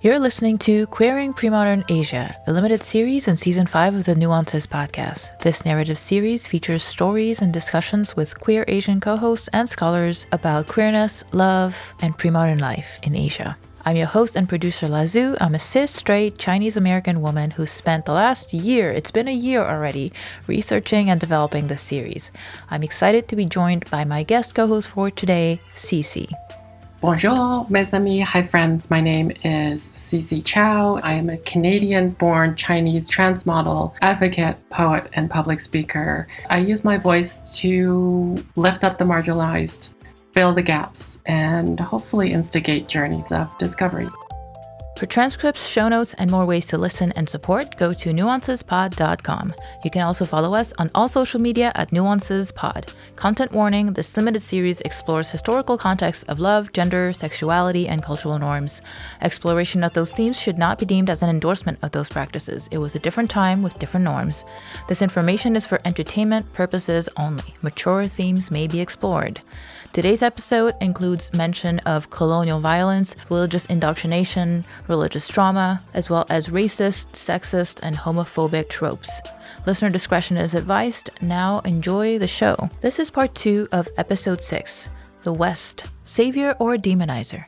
You're listening to Queering Premodern Asia, a limited series in Season 5 of the Nuances podcast. This narrative series features stories and discussions with queer Asian co-hosts and scholars about queerness, love, and premodern life in Asia. I'm your host and producer Lazu. I'm a cis, straight, Chinese-American woman who spent the last year, it's been a year already, researching and developing this series. I'm excited to be joined by my guest co-host for today, Cece. Bonjour, mes amis. Hi, friends. My name is Cece Chow. I am a Canadian-born Chinese trans model, advocate, poet, and public speaker. I use my voice to lift up the marginalized, fill the gaps, and hopefully instigate journeys of discovery. For transcripts, show notes, and more ways to listen and support, go to nuancespod.com. You can also follow us on all social media at nuancespod. Content warning, this limited series explores historical contexts of love, gender, sexuality, and cultural norms. Exploration of those themes should not be deemed as an endorsement of those practices. It was a different time with different norms. This information is for entertainment purposes only. Mature themes may be explored. Today's episode includes mention of colonial violence, religious indoctrination, religious trauma, as well as racist, sexist, and homophobic tropes. Listener discretion is advised. Now enjoy the show. This is part 2 of episode 6, The West, Savior or Demonizer.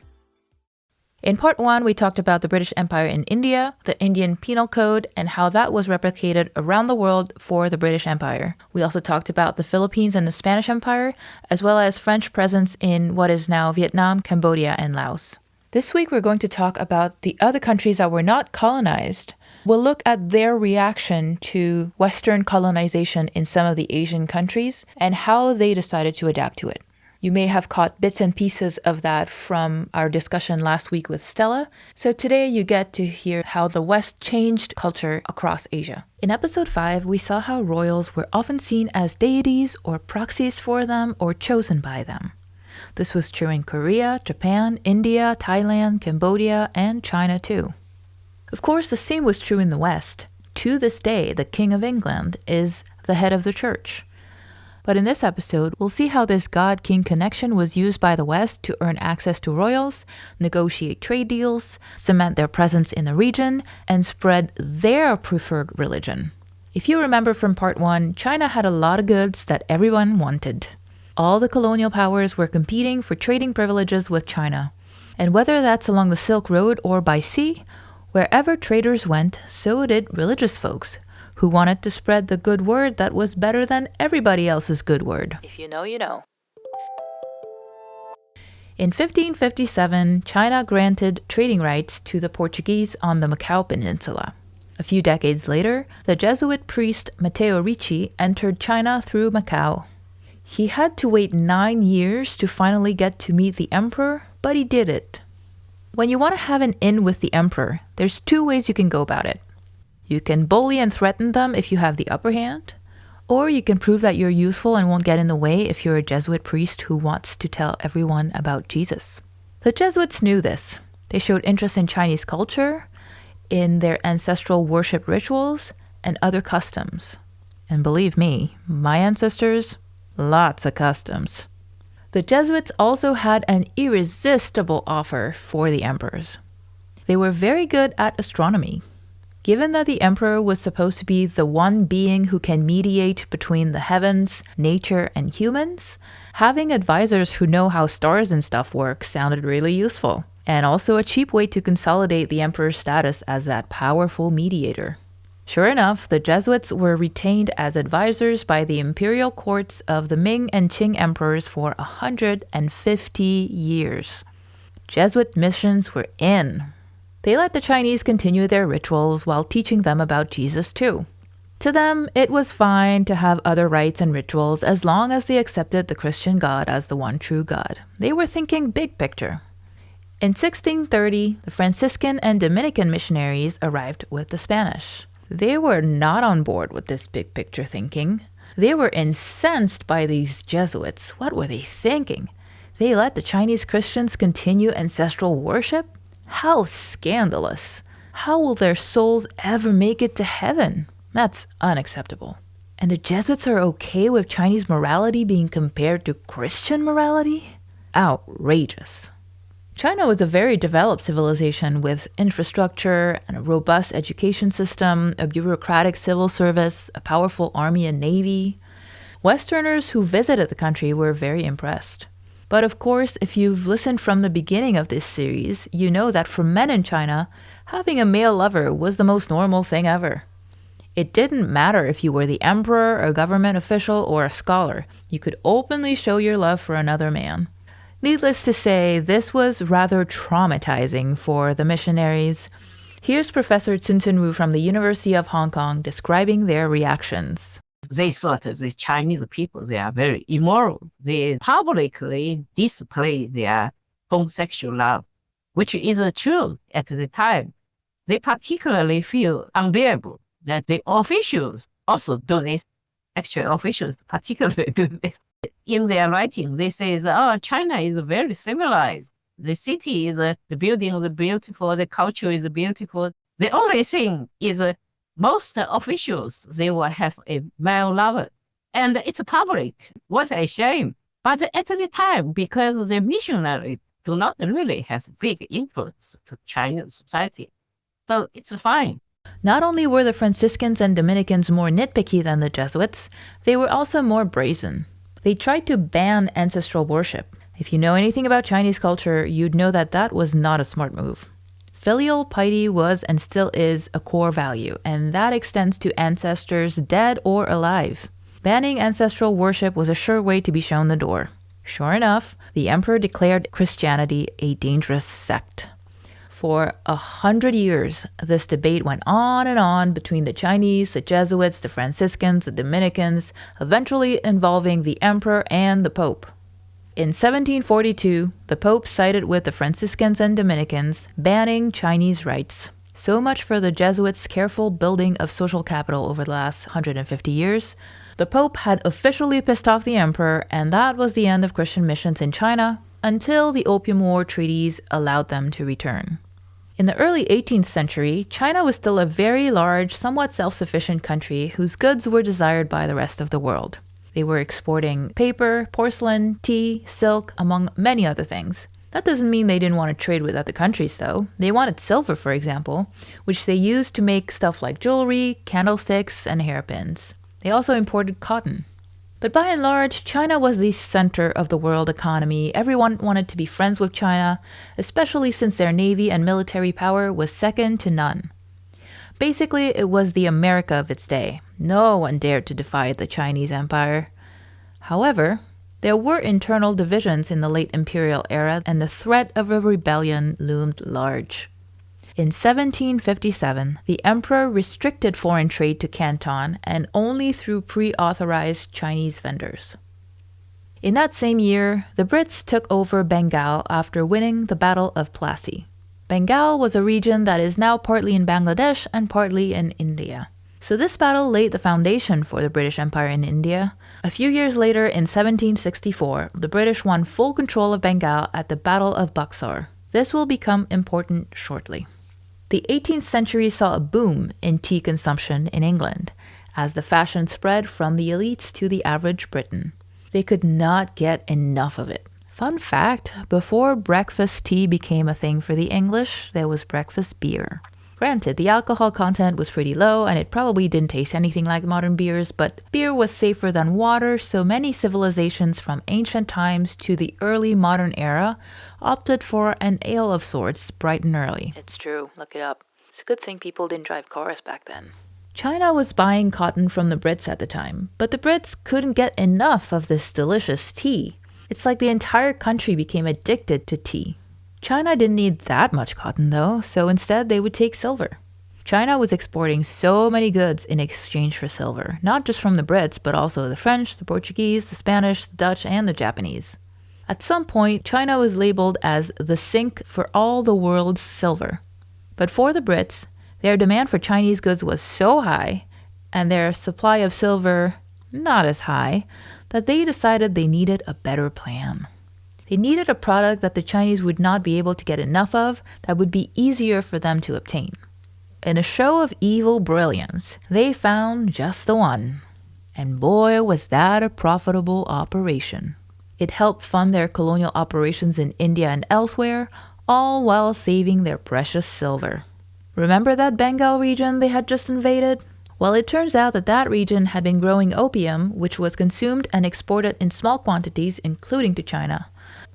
In part 1, we talked about the British Empire in India, the Indian Penal Code, and how that was replicated around the world for the British Empire. We also talked about the Philippines and the Spanish Empire, as well as French presence in what is now Vietnam, Cambodia, and Laos. This week, we're going to talk about the other countries that were not colonized. We'll look at their reaction to Western colonization in some of the Asian countries and how they decided to adapt to it. You may have caught bits and pieces of that from our discussion last week with Stella. So today you get to hear how the West changed culture across Asia. In episode 5, we saw how royals were often seen as deities or proxies for them or chosen by them. This was true in Korea, Japan, India, Thailand, Cambodia, and China too. Of course, the same was true in the West. To this day, the King of England is the head of the church. But in this episode, we'll see how this God-king connection was used by the West to earn access to royals, negotiate trade deals, cement their presence in the region, and spread their preferred religion. If you remember from part 1, China had a lot of goods that everyone wanted. All the colonial powers were competing for trading privileges with China. And whether that's along the Silk Road or by sea, wherever traders went, so did religious folks, who wanted to spread the good word that was better than everybody else's good word. If you know, you know. In 1557, China granted trading rights to the Portuguese on the Macau Peninsula. A few decades later, the Jesuit priest Matteo Ricci entered China through Macau. He had to wait 9 years to finally get to meet the emperor, but he did it. When you want to have an in with the emperor, there's 2 ways you can go about it. You can bully and threaten them if you have the upper hand, or you can prove that you're useful and won't get in the way if you're a Jesuit priest who wants to tell everyone about Jesus. The Jesuits knew this. They showed interest in Chinese culture, in their ancestral worship rituals, and other customs. And believe me, my ancestors, lots of customs. The Jesuits also had an irresistible offer for the emperors. They were very good at astronomy. Given that the emperor was supposed to be the one being who can mediate between the heavens, nature, and humans, having advisors who know how stars and stuff work sounded really useful, and also a cheap way to consolidate the emperor's status as that powerful mediator. Sure enough, the Jesuits were retained as advisors by the imperial courts of the Ming and Qing emperors for 150 years. Jesuit missions were in. They let the Chinese continue their rituals while teaching them about Jesus too. To them, it was fine to have other rites and rituals as long as they accepted the Christian God as the one true God. They were thinking big picture. In 1630, the Franciscan and Dominican missionaries arrived with the Spanish. They were not on board with this big picture thinking. They were incensed by these Jesuits. What were they thinking? They let the Chinese Christians continue ancestral worship? How scandalous. How will their souls ever make it to heaven? That's unacceptable. And the Jesuits are okay with Chinese morality being compared to Christian morality? Outrageous. China was a very developed civilization with infrastructure and a robust education system, a bureaucratic civil service, a powerful army and navy. Westerners who visited the country were very impressed. But of course, if you've listened from the beginning of this series, you know that for men in China, having a male lover was the most normal thing ever. It didn't matter if you were the emperor, a government official, or a scholar. You could openly show your love for another man. Needless to say, this was rather traumatizing for the missionaries. Here's Professor Chun Wu from the University of Hong Kong describing their reactions. They thought the Chinese people, they are very immoral. They publicly display their homosexual love, which is true at the time. They particularly feel unbearable that the officials also do this. Actually, officials particularly do this. In their writing, they say, China is very civilized. The city is, the building is beautiful, the culture is beautiful. The only thing is most officials, they will have a male lover. And it's public. What a shame. But at the time, because the missionaries do not really have big influence to Chinese society, so it's fine. Not only were the Franciscans and Dominicans more nitpicky than the Jesuits, they were also more brazen. They tried to ban ancestral worship. If you know anything about Chinese culture, you'd know that that was not a smart move. Filial piety was and still is a core value, and that extends to ancestors dead or alive. Banning ancestral worship was a sure way to be shown the door. Sure enough, the emperor declared Christianity a dangerous sect. For 100 years, this debate went on and on between the Chinese, the Jesuits, the Franciscans, the Dominicans, eventually involving the emperor and the pope. In 1742, the pope sided with the Franciscans and Dominicans, banning Chinese rites. So much for the Jesuits' careful building of social capital over the last 150 years. The pope had officially pissed off the emperor, and that was the end of Christian missions in China until the Opium War treaties allowed them to return. In the early 18th century, China was still a very large, somewhat self-sufficient country whose goods were desired by the rest of the world. They were exporting paper, porcelain, tea, silk, among many other things. That doesn't mean they didn't want to trade with other countries, though. They wanted silver, for example, which they used to make stuff like jewelry, candlesticks, and hairpins. They also imported cotton. But by and large, China was the center of the world economy. Everyone wanted to be friends with China, especially since their navy and military power was second to none. Basically, it was the America of its day. No one dared to defy the Chinese Empire. However, there were internal divisions in the late imperial era, and the threat of a rebellion loomed large. In 1757, the emperor restricted foreign trade to Canton and only through pre-authorized Chinese vendors. In that same year, the Brits took over Bengal after winning the Battle of Plassey. Bengal was a region that is now partly in Bangladesh and partly in India. So this battle laid the foundation for the British Empire in India. A few years later, in 1764, the British won full control of Bengal at the Battle of Buxar. This will become important shortly. The 18th century saw a boom in tea consumption in England, as the fashion spread from the elites to the average Briton. They could not get enough of it. Fun fact, before breakfast tea became a thing for the English, there was breakfast beer. Granted, the alcohol content was pretty low and it probably didn't taste anything like modern beers, but beer was safer than water, so many civilizations from ancient times to the early modern era opted for an ale of sorts bright and early. It's true, look it up. It's a good thing people didn't drive cars back then. China was buying cotton from the Brits at the time, but the Brits couldn't get enough of this delicious tea. It's like the entire country became addicted to tea. China didn't need that much cotton though, so instead they would take silver. China was exporting so many goods in exchange for silver, not just from the Brits, but also the French, the Portuguese, the Spanish, the Dutch, and the Japanese. At some point, China was labeled as the sink for all the world's silver. But for the Brits, their demand for Chinese goods was so high, and their supply of silver not as high, that they decided they needed a better plan. They needed a product that the Chinese would not be able to get enough of, that would be easier for them to obtain. In a show of evil brilliance, they found just the one. And boy, was that a profitable operation. It helped fund their colonial operations in India and elsewhere, all while saving their precious silver. Remember that Bengal region they had just invaded? Well, it turns out that that region had been growing opium, which was consumed and exported in small quantities, including to China.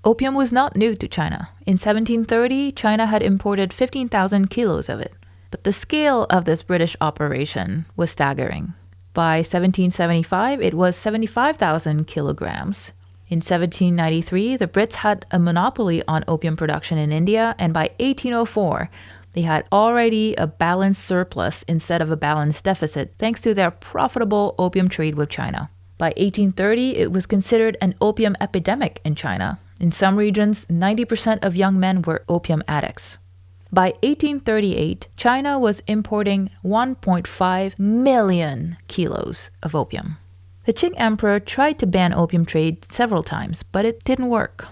Opium was not new to China. In 1730, China had imported 15,000 kilos of it. But the scale of this British operation was staggering. By 1775, it was 75,000 kilograms. In 1793, the Brits had a monopoly on opium production in India, and by 1804, they had already a balanced surplus instead of a balanced deficit thanks to their profitable opium trade with China. By 1830, it was considered an opium epidemic in China. In some regions, 90% of young men were opium addicts. By 1838, China was importing 1.5 million kilos of opium. The Qing emperor tried to ban opium trade several times, but it didn't work.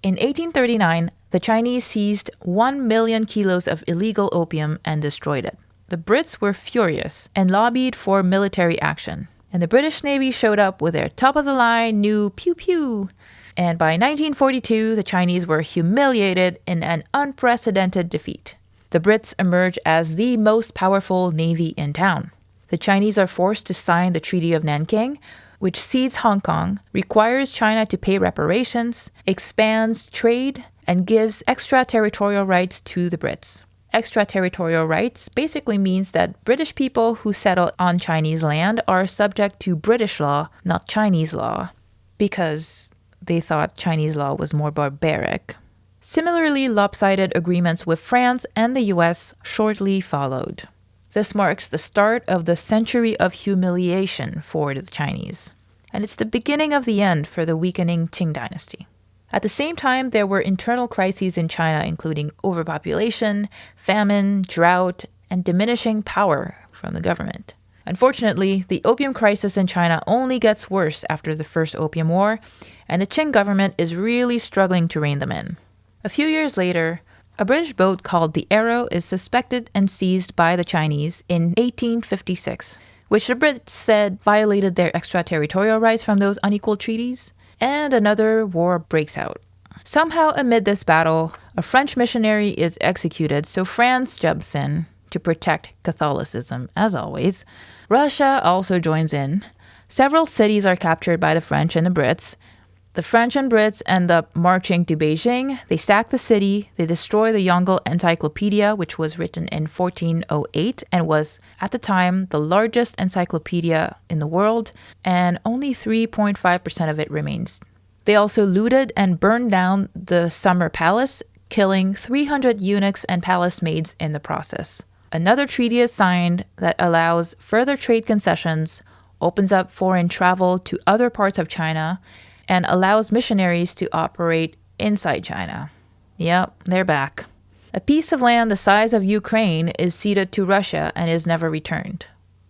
In 1839, the Chinese seized 1 million kilos of illegal opium and destroyed it. The Brits were furious and lobbied for military action. And the British Navy showed up with their top-of-the-line new pew-pew. And by 1942, the Chinese were humiliated in an unprecedented defeat. The Brits emerge as the most powerful navy in town. The Chinese are forced to sign the Treaty of Nanking, which cedes Hong Kong, requires China to pay reparations, expands trade, and gives extraterritorial rights to the Brits. Extraterritorial rights basically means that British people who settle on Chinese land are subject to British law, not Chinese law, because they thought Chinese law was more barbaric. Similarly, lopsided agreements with France and the US shortly followed. This marks the start of the century of humiliation for the Chinese, and it's the beginning of the end for the weakening Qing dynasty. At the same time, there were internal crises in China, including overpopulation, famine, drought, and diminishing power from the government. Unfortunately, the opium crisis in China only gets worse after the First Opium War, and the Qing government is really struggling to rein them in. A few years later, a British boat called the Arrow is suspected and seized by the Chinese in 1856, which the Brits said violated their extraterritorial rights from those unequal treaties, and another war breaks out. Somehow, amid this battle, a French missionary is executed, so France jumps in to protect Catholicism, as always. Russia also joins in. Several cities are captured by the French and the Brits. The French and Brits end up marching to Beijing. They sack the city. They destroy the Yongle Encyclopedia, which was written in 1408 and was, at the time, the largest encyclopedia in the world, and only 3.5% of it remains. They also looted and burned down the Summer Palace, killing 300 eunuchs and palace maids in the process. Another treaty is signed that allows further trade concessions, opens up foreign travel to other parts of China, and allows missionaries to operate inside China. Yep, they're back. A piece of land the size of Ukraine is ceded to Russia and is never returned.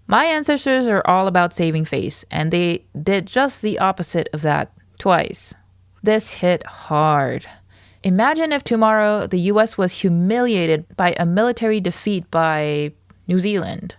My ancestors are all about saving face, and they did just the opposite of that twice. This hit hard. Imagine if tomorrow the US was humiliated by a military defeat by New Zealand.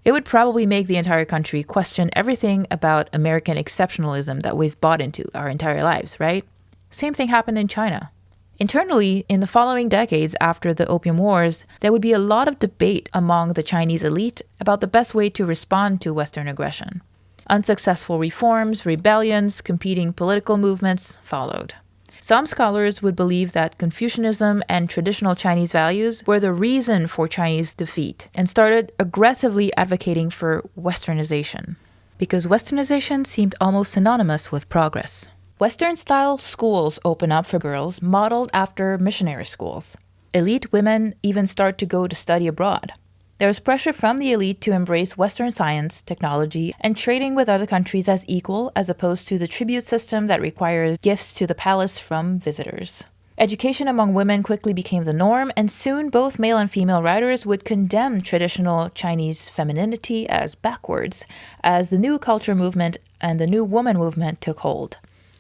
It would probably make the entire country question everything about American exceptionalism that we've bought into our entire lives, right? Same thing happened in China. Internally, in the following decades after the Opium Wars, there would be a lot of debate among the Chinese elite about the best way to respond to Western aggression. Unsuccessful reforms, rebellions, competing political movements followed. Some scholars would believe that Confucianism and traditional Chinese values were the reason for Chinese defeat and started aggressively advocating for Westernization, because Westernization seemed almost synonymous with progress. Western-style schools open up for girls modeled after missionary schools. Elite women even start to go to study abroad. There's pressure from the elite to embrace Western science, technology, and trading with other countries as equal, as opposed to the tribute system that requires gifts to the palace from visitors. Education among women quickly became the norm, and soon both male and female writers would condemn traditional Chinese femininity as backwards, as the new culture movement and the new woman movement took hold.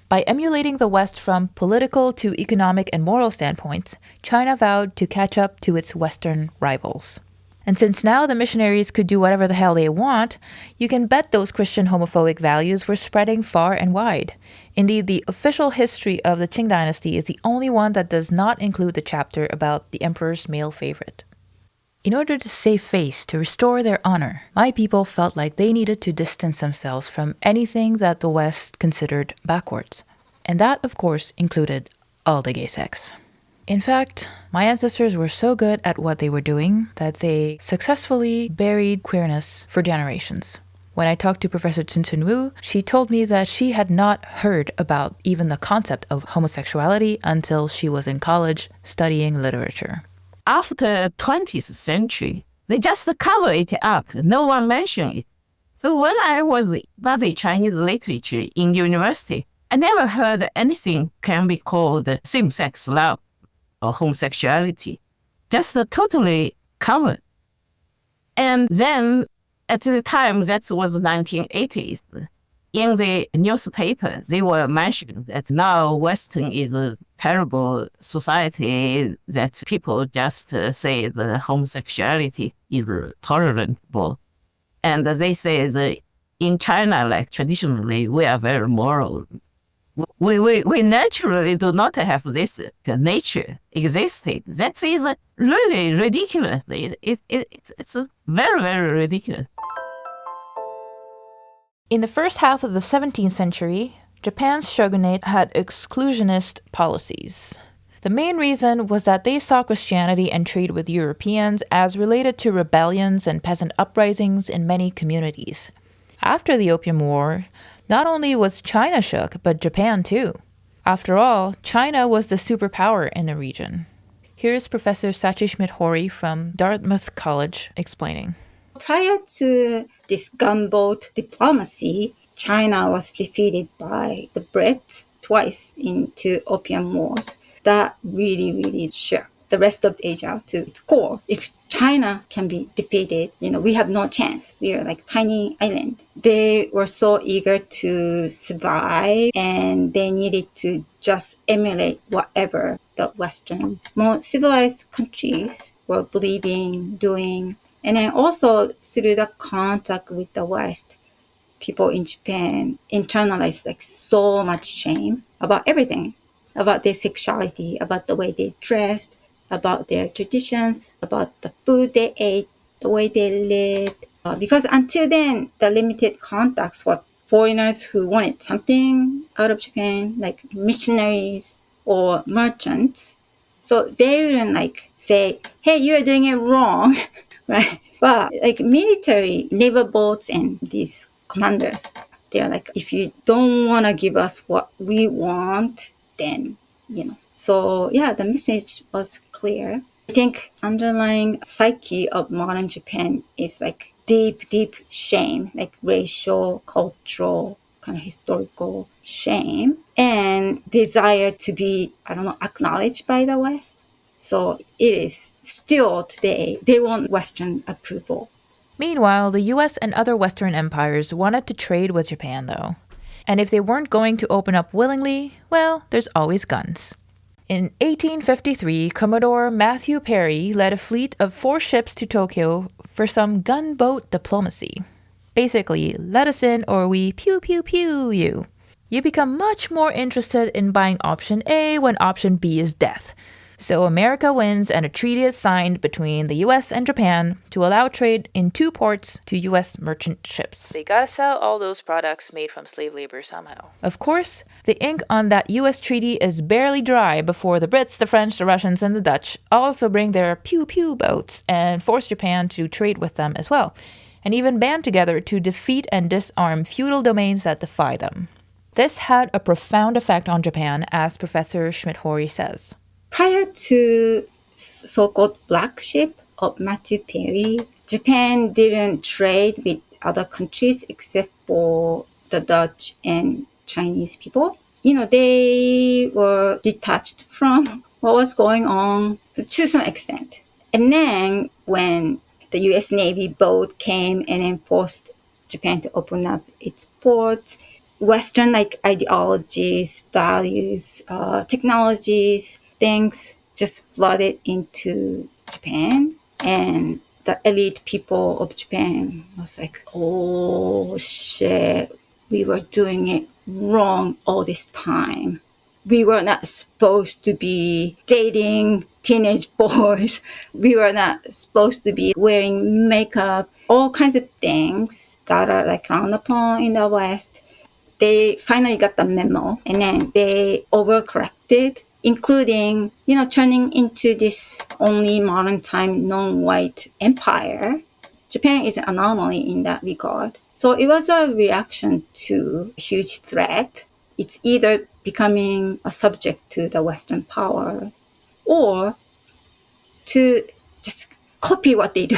By emulating the West from political to economic and moral standpoints, China vowed to catch up to its Western rivals. And since now the missionaries could do whatever the hell they want, you can bet those Christian homophobic values were spreading far and wide. Indeed, the official history of the Qing dynasty is the only one that does not include the chapter about the emperor's male favorite. In order to save face, to restore their honor, my people felt like they needed to distance themselves from anything that the West considered backwards. And that, of course, included all the gay sex. In fact, my ancestors were so good at what they were doing that they successfully buried queerness for generations. When I talked to Professor Tsun Wu, she told me that she had not heard about even the concept of homosexuality until she was in college studying literature. After 20th century, they just cover it up. No one mentioned it. So when I was studying Chinese literature in university, I never heard anything can be called same-sex love or homosexuality. Just totally covered. And then at the time, that was the 1980s, in the newspaper, they were mentioning that now Western is a terrible society, that people just say the homosexuality is tolerable. And they say that in China, like traditionally, we are very moral. We naturally do not have this nature existing. That is really ridiculous. It's very, very ridiculous. In the first half of the 17th century, Japan's shogunate had exclusionist policies. The main reason was that they saw Christianity and trade with Europeans as related to rebellions and peasant uprisings in many communities. After the Opium War, not only was China shook, but Japan too. After all, China was the superpower in the region. Here's Professor Sachi Schmidt-Hori from Dartmouth College explaining. Prior to this gunboat diplomacy, China was defeated by the Brits twice in two Opium Wars. That really shook the rest of Asia to its core. If China can be defeated, we have no chance. We are like tiny island. They were so eager to survive, and they needed to just emulate whatever the Western, more civilized countries were believing, doing. And then also through the contact with the West, people in Japan internalized like so much shame about everything, about their sexuality, about the way they dressed, about their traditions, about the food they ate, the way they lived. Because until then, the limited contacts were foreigners who wanted something out of Japan, like missionaries or merchants. So they wouldn't like say, hey, you're doing it wrong, right? But like military, naval boats and these commanders, they're like, if you don't want to give us what we want, then, So yeah, the message was clear. I think underlying psyche of modern Japan is like deep shame, like racial, cultural, kind of historical shame, and desire to be, acknowledged by the West. So it is still today, they want Western approval. Meanwhile, the US and other Western empires wanted to trade with Japan, though. And if they weren't going to open up willingly, well, there's always guns. In 1853, Commodore Matthew Perry led a fleet of 4 ships to Tokyo for some gunboat diplomacy. Basically, let us in or we pew pew pew you. You become much more interested in buying option A when option B is death. So America wins and a treaty is signed between the US and Japan to allow trade in 2 ports to US merchant ships. They gotta sell all those products made from slave labor somehow. Of course, the ink on that US treaty is barely dry before the Brits, the French, the Russians, and the Dutch also bring their pew-pew boats and force Japan to trade with them as well, and even band together to defeat and disarm feudal domains that defy them. This had a profound effect on Japan, as Professor Schmidt-Hori says. Prior to so-called black ship of Matthew Perry, Japan didn't trade with other countries except for the Dutch and Chinese people. They were detached from what was going on to some extent. And then when the US Navy boat came and then forced Japan to open up its ports, Western ideologies, values, technologies, things just flooded into Japan, and the elite people of Japan was like, oh shit, we were doing it wrong all this time. We were not supposed to be dating teenage boys. We were not supposed to be wearing makeup, all kinds of things that are like frowned upon in the West. They finally got the memo and then they overcorrected, including, turning into this only modern time non-white empire. Japan is an anomaly in that regard. So it was a reaction to a huge threat. It's either becoming a subject to the Western powers or to just copy what they do.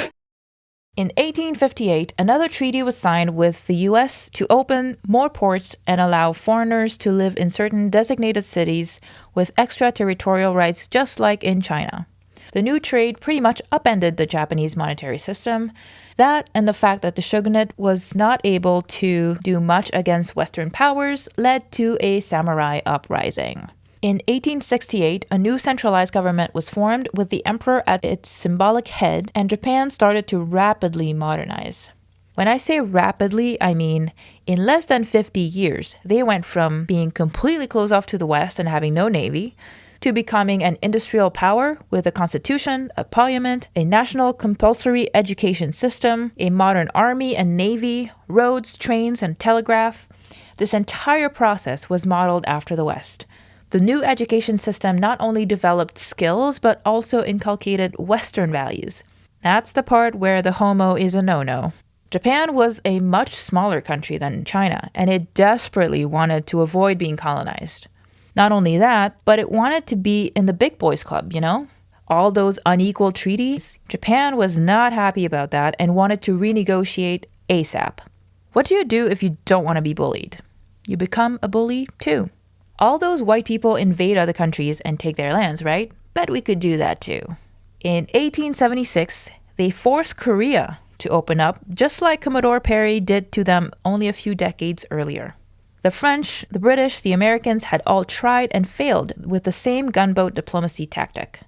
In 1858, another treaty was signed with the US to open more ports and allow foreigners to live in certain designated cities with extraterritorial rights, just like in China. The new trade pretty much upended the Japanese monetary system. That and the fact that the shogunate was not able to do much against Western powers led to a samurai uprising. In 1868, a new centralized government was formed with the emperor at its symbolic head, and Japan started to rapidly modernize. When I say rapidly, I mean in less than 50 years, they went from being completely closed off to the West and having no navy, to becoming an industrial power with a constitution, a parliament, a national compulsory education system, a modern army and navy, roads, trains, and telegraph. This entire process was modeled after the West. The new education system not only developed skills, but also inculcated Western values. That's the part where the homo is a no-no. Japan was a much smaller country than China, and it desperately wanted to avoid being colonized. Not only that, but it wanted to be in the big boys club, All those unequal treaties, Japan was not happy about that and wanted to renegotiate ASAP. What do you do if you don't want to be bullied? You become a bully too. All those white people invade other countries and take their lands, right? Bet we could do that too. In 1876, they forced Korea to open up, just like Commodore Perry did to them only a few decades earlier. The French, the British, the Americans had all tried and failed with the same gunboat diplomacy tactic.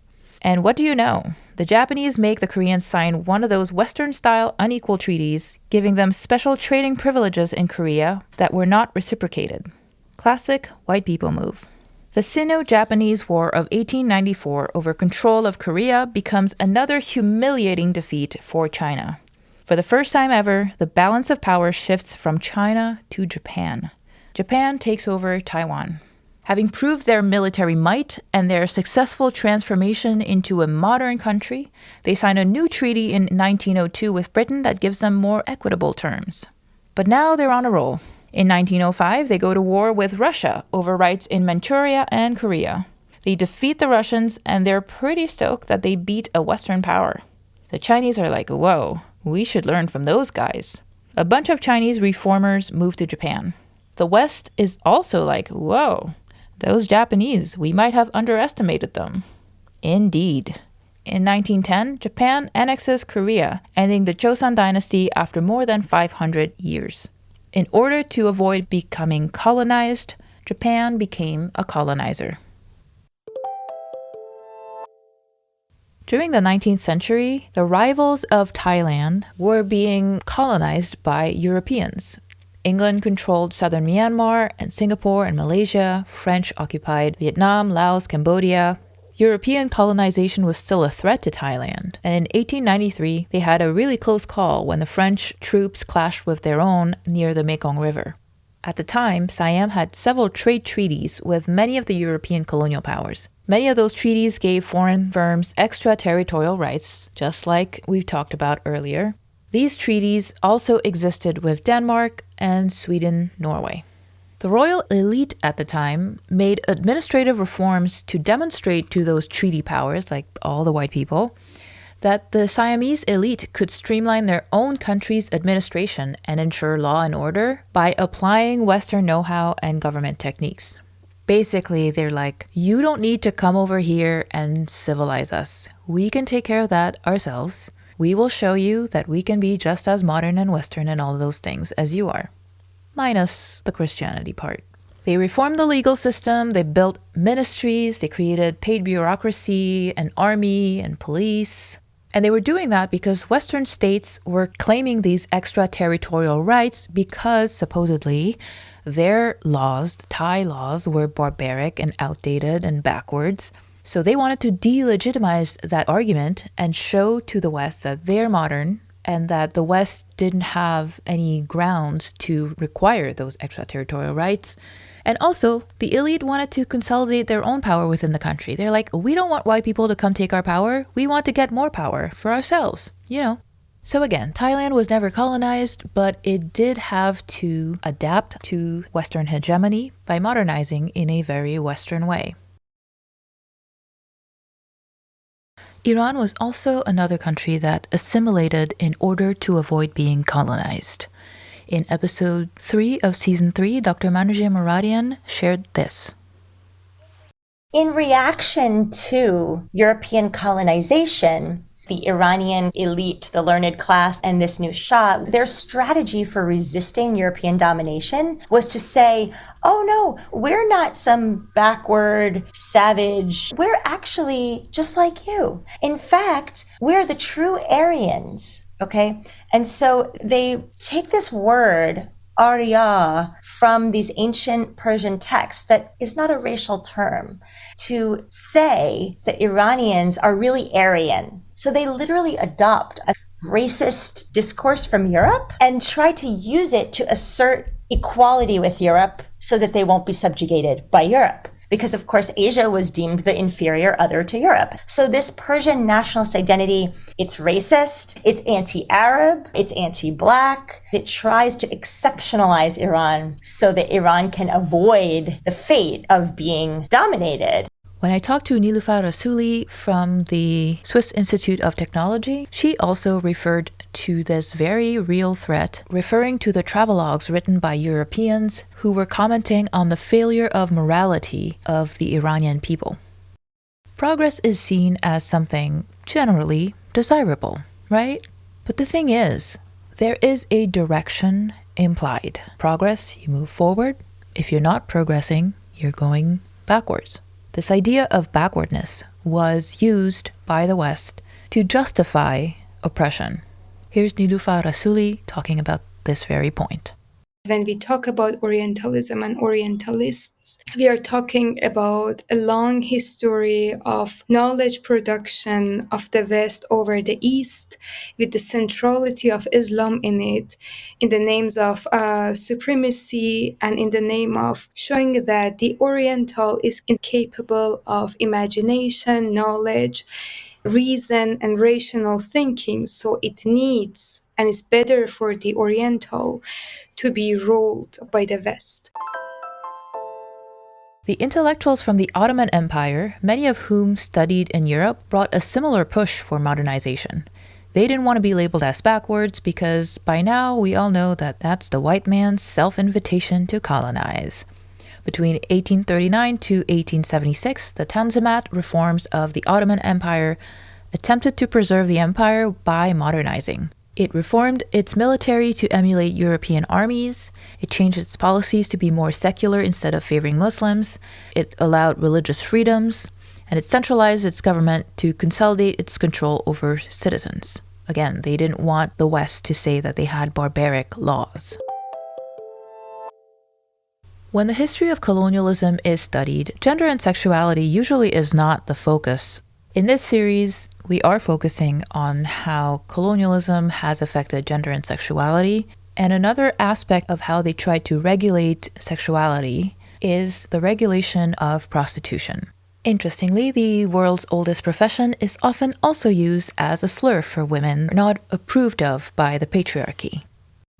And what do you know? The Japanese make the Koreans sign one of those Western-style unequal treaties, giving them special trading privileges in Korea that were not reciprocated. Classic white people move. The Sino-Japanese War of 1894 over control of Korea becomes another humiliating defeat for China. For the first time ever, the balance of power shifts from China to Japan. Japan takes over Taiwan. Having proved their military might and their successful transformation into a modern country, they sign a new treaty in 1902 with Britain that gives them more equitable terms. But now they're on a roll. In 1905, they go to war with Russia over rights in Manchuria and Korea. They defeat the Russians, and they're pretty stoked that they beat a Western power. The Chinese are like, whoa, we should learn from those guys. A bunch of Chinese reformers move to Japan. The West is also like, whoa, those Japanese, we might have underestimated them. Indeed. In 1910, Japan annexes Korea, ending the Joseon dynasty after more than 500 years. In order to avoid becoming colonized, Japan became a colonizer. During the 19th century, the rivals of Thailand were being colonized by Europeans. England controlled southern Myanmar and Singapore and Malaysia. French occupied Vietnam, Laos, Cambodia. European colonization was still a threat to Thailand. And in 1893, they had a really close call when the French troops clashed with their own near the Mekong River. At the time, Siam had several trade treaties with many of the European colonial powers. Many of those treaties gave foreign firms extraterritorial rights, just like we talked about earlier. These treaties also existed with Denmark and Sweden, Norway. The royal elite at the time made administrative reforms to demonstrate to those treaty powers, like all the white people, that the Siamese elite could streamline their own country's administration and ensure law and order by applying Western know-how and government techniques. Basically, they're like, you don't need to come over here and civilize us. We can take care of that ourselves. We will show you that we can be just as modern and Western and all those things as you are. Minus the Christianity part. They reformed the legal system, they built ministries, they created paid bureaucracy, an army, and police. And they were doing that because Western states were claiming these extraterritorial rights because supposedly their laws, the Thai laws, were barbaric and outdated and backwards. So they wanted to delegitimize that argument and show to the West that they're modern and that the West didn't have any grounds to require those extraterritorial rights. And also, the elite wanted to consolidate their own power within the country. They're like, we don't want white people to come take our power. We want to get more power for ourselves, So again, Thailand was never colonized, but it did have to adapt to Western hegemony by modernizing in a very Western way. Iran was also another country that assimilated in order to avoid being colonized. In episode 3 of season 3, Dr. Manoj Muradian shared this. In reaction to European colonization, the Iranian elite, the learned class, and this new Shah, their strategy for resisting European domination was to say, oh no, we're not some backward savage. We're actually just like you. In fact, we're the true Aryans, okay? And so they take this word, Arya, from these ancient Persian texts that is not a racial term, to say that Iranians are really Aryan. So they literally adopt a racist discourse from Europe and try to use it to assert equality with Europe so that they won't be subjugated by Europe. Because, of course, Asia was deemed the inferior other to Europe. So this Persian nationalist identity, it's racist, it's anti-Arab, it's anti-Black. It tries to exceptionalize Iran so that Iran can avoid the fate of being dominated. When I talked to Niloufar Rassouli from the Swiss Institute of Technology, she also referred to this very real threat, referring to the travelogues written by Europeans who were commenting on the failure of morality of the Iranian people. Progress is seen as something generally desirable, right? But the thing is, there is a direction implied. Progress, you move forward. If you're not progressing, you're going backwards. This idea of backwardness was used by the West to justify oppression. Here's Niloufar Rassouli talking about this very point. When we talk about Orientalism and Orientalists, we are talking about a long history of knowledge production of the West over the East, with the centrality of Islam in it, in the names of supremacy and in the name of showing that the Oriental is incapable of imagination, knowledge, reason, and rational thinking. So it needs, and it's better for the Oriental to be ruled by the West. The intellectuals from the Ottoman Empire, many of whom studied in Europe, brought a similar push for modernization. They didn't want to be labeled as backwards because by now we all know that that's the white man's self-invitation to colonize. Between 1839 to 1876, the Tanzimat reforms of the Ottoman Empire attempted to preserve the empire by modernizing. It reformed its military to emulate European armies. It changed its policies to be more secular instead of favoring Muslims. It allowed religious freedoms. And it centralized its government to consolidate its control over citizens. Again, they didn't want the West to say that they had barbaric laws. When the history of colonialism is studied, gender and sexuality usually is not the focus. In this series, we are focusing on how colonialism has affected gender and sexuality. And another aspect of how they tried to regulate sexuality is the regulation of prostitution. Interestingly, the world's oldest profession is often also used as a slur for women not approved of by the patriarchy.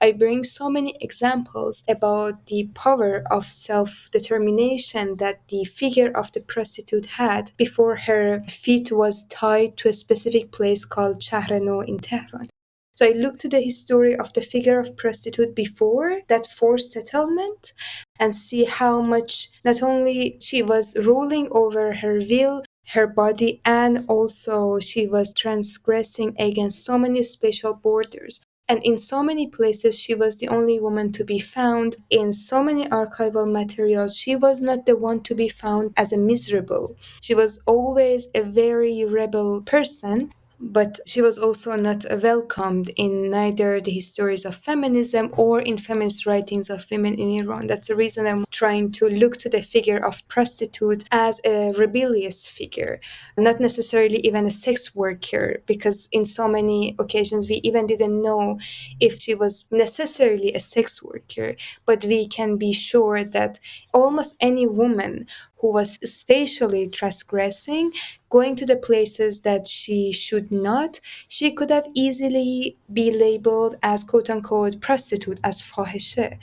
I bring so many examples about the power of self-determination that the figure of the prostitute had before her feet was tied to a specific place called Shahreno in Tehran. So I look to the history of the figure of prostitute before that forced settlement and see how much not only she was ruling over her will, her body, and also she was transgressing against so many special borders. And in so many places, she was the only woman to be found. In so many archival materials, she was not the one to be found as a miserable. She was always a very rebel person. but she was also not welcomed in neither the histories of feminism or in feminist writings of women in Iran. That's the reason I'm trying to look to the figure of prostitute as a rebellious figure, not necessarily even a sex worker, because in so many occasions we even didn't know if she was necessarily a sex worker, but we can be sure that almost any woman who was spatially transgressing, going to the places that she should not, she could have easily be labeled as quote-unquote prostitute, as fahishe.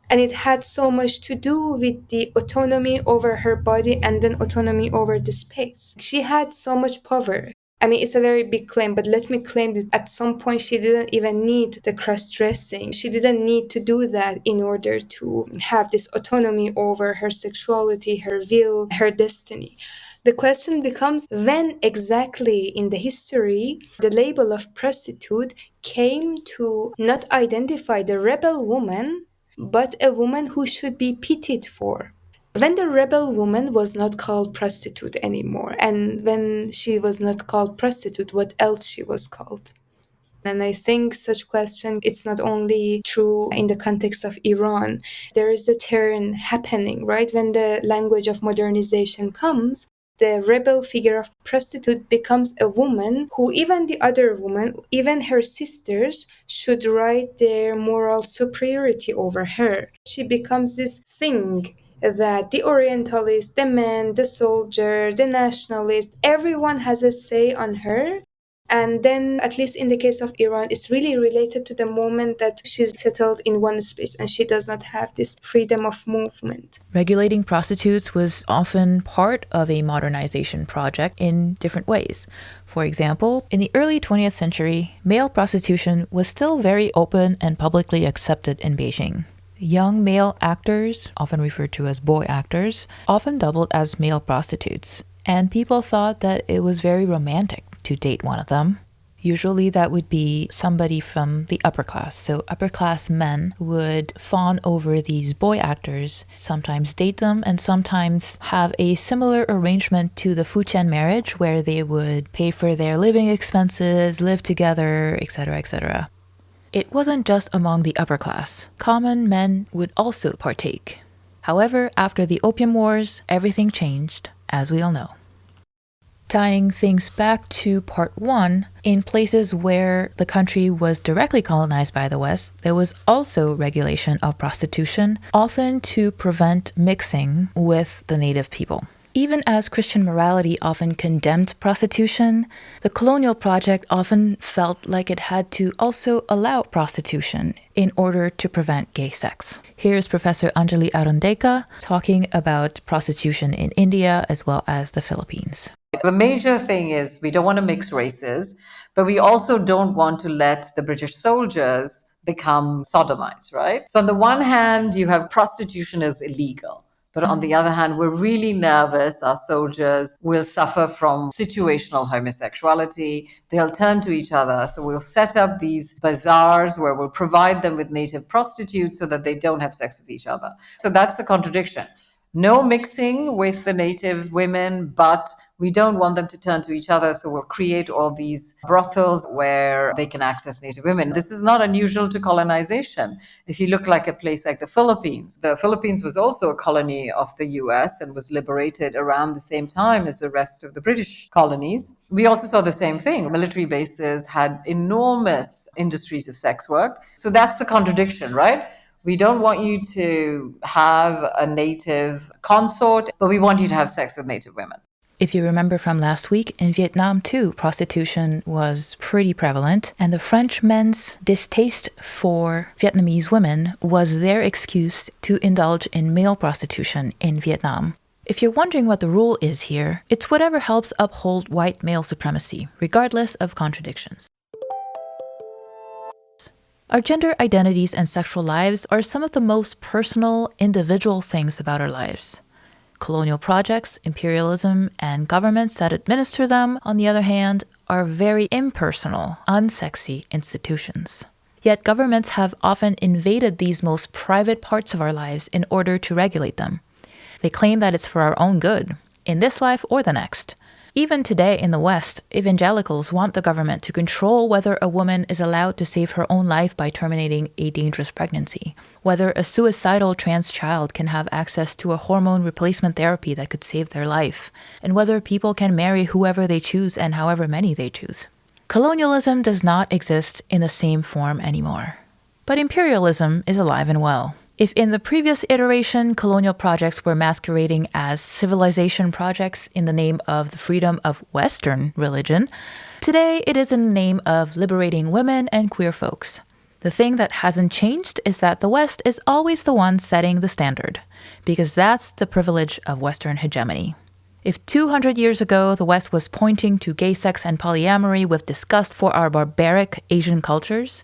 And it had so much to do with the autonomy over her body and then autonomy over the space. She had so much power. I mean, it's a very big claim, but let me claim that at some point she didn't even need the cross-dressing. She didn't need to do that in order to have this autonomy over her sexuality, her will, her destiny. The question becomes, when exactly in the history the label of prostitute came to not identify the rebel woman, but a woman who should be pitied for. When the rebel woman was not called prostitute anymore, and when she was not called prostitute, what else she was called? And I think such question, it's not only true in the context of Iran. There is a turn happening, right? When the language of modernization comes, the rebel figure of prostitute becomes a woman who even the other woman, even her sisters, should write their moral superiority over her. She becomes this thing that the Orientalist, the man, the soldier, the nationalist, everyone has a say on her. And then, at least in the case of Iran, it's really related to the moment that she's settled in one space and she does not have this freedom of movement. Regulating prostitutes was often part of a modernization project in different ways. For example, in the early 20th century, male prostitution was still very open and publicly accepted in Beijing. Young male actors, often referred to as boy actors, often doubled as male prostitutes, and people thought that it was very romantic to date one of them. Usually that would be somebody from the upper class. So upper class men would fawn over these boy actors, sometimes date them, and sometimes have a similar arrangement to the Fujian marriage where they would pay for their living expenses, live together, etc., etc. It wasn't just among the upper class. Common men would also partake. However, after the Opium Wars, everything changed, as we all know. Tying things back to part one, in places where the country was directly colonized by the West, there was also regulation of prostitution, often to prevent mixing with the native people. Even as Christian morality often condemned prostitution, the colonial project often felt like it had to also allow prostitution in order to prevent gay sex. Here's Professor Anjali Arundeka talking about prostitution in India as well as the Philippines. The major thing is we don't want to mix races, but we also don't want to let the British soldiers become sodomites, right? So on the one hand, you have prostitution is illegal. But on the other hand, we're really nervous. Our soldiers will suffer from situational homosexuality. They'll turn to each other. So we'll set up these bazaars where we'll provide them with native prostitutes so that they don't have sex with each other. So that's the contradiction. No mixing with the native women, but we don't want them to turn to each other. So we'll create all these brothels where they can access native women. This is not unusual to colonization. If you look like a place like the Philippines was also a colony of the US and was liberated around the same time as the rest of the British colonies. We also saw the same thing. Military bases had enormous industries of sex work. So that's the contradiction, right? We don't want you to have a native consort, but we want you to have sex with native women. If you remember from last week, in Vietnam too, prostitution was pretty prevalent, and the French men's distaste for Vietnamese women was their excuse to indulge in male prostitution in Vietnam. If you're wondering what the rule is here, it's whatever helps uphold white male supremacy, regardless of contradictions. Our gender identities and sexual lives are some of the most personal, individual things about our lives. Colonial projects, imperialism, and governments that administer them, on the other hand, are very impersonal, unsexy institutions. Yet governments have often invaded these most private parts of our lives in order to regulate them. They claim that it's for our own good, in this life or the next. Even today in the West, evangelicals want the government to control whether a woman is allowed to save her own life by terminating a dangerous pregnancy, whether a suicidal trans child can have access to a hormone replacement therapy that could save their life, and whether people can marry whoever they choose and however many they choose. Colonialism does not exist in the same form anymore. But imperialism is alive and well. If in the previous iteration, colonial projects were masquerading as civilization projects in the name of the freedom of Western religion, today it is in the name of liberating women and queer folks. The thing that hasn't changed is that the West is always the one setting the standard, because that's the privilege of Western hegemony. If 200 years ago the West was pointing to gay sex and polyamory with disgust for our barbaric Asian cultures,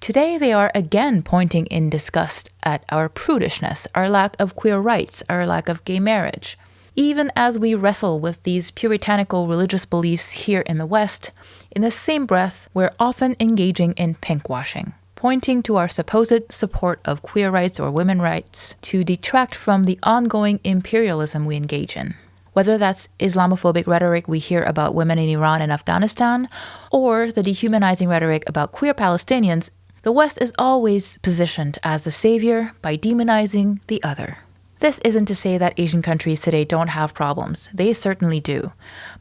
today they are again pointing in disgust at our prudishness, our lack of queer rights, our lack of gay marriage. Even as we wrestle with these puritanical religious beliefs here in the West, in the same breath, we're often engaging in pinkwashing, pointing to our supposed support of queer rights or women's rights to detract from the ongoing imperialism we engage in. Whether that's Islamophobic rhetoric we hear about women in Iran and Afghanistan, or the dehumanizing rhetoric about queer Palestinians, the West is always positioned as the savior by demonizing the other. This isn't to say that Asian countries today don't have problems. They certainly do.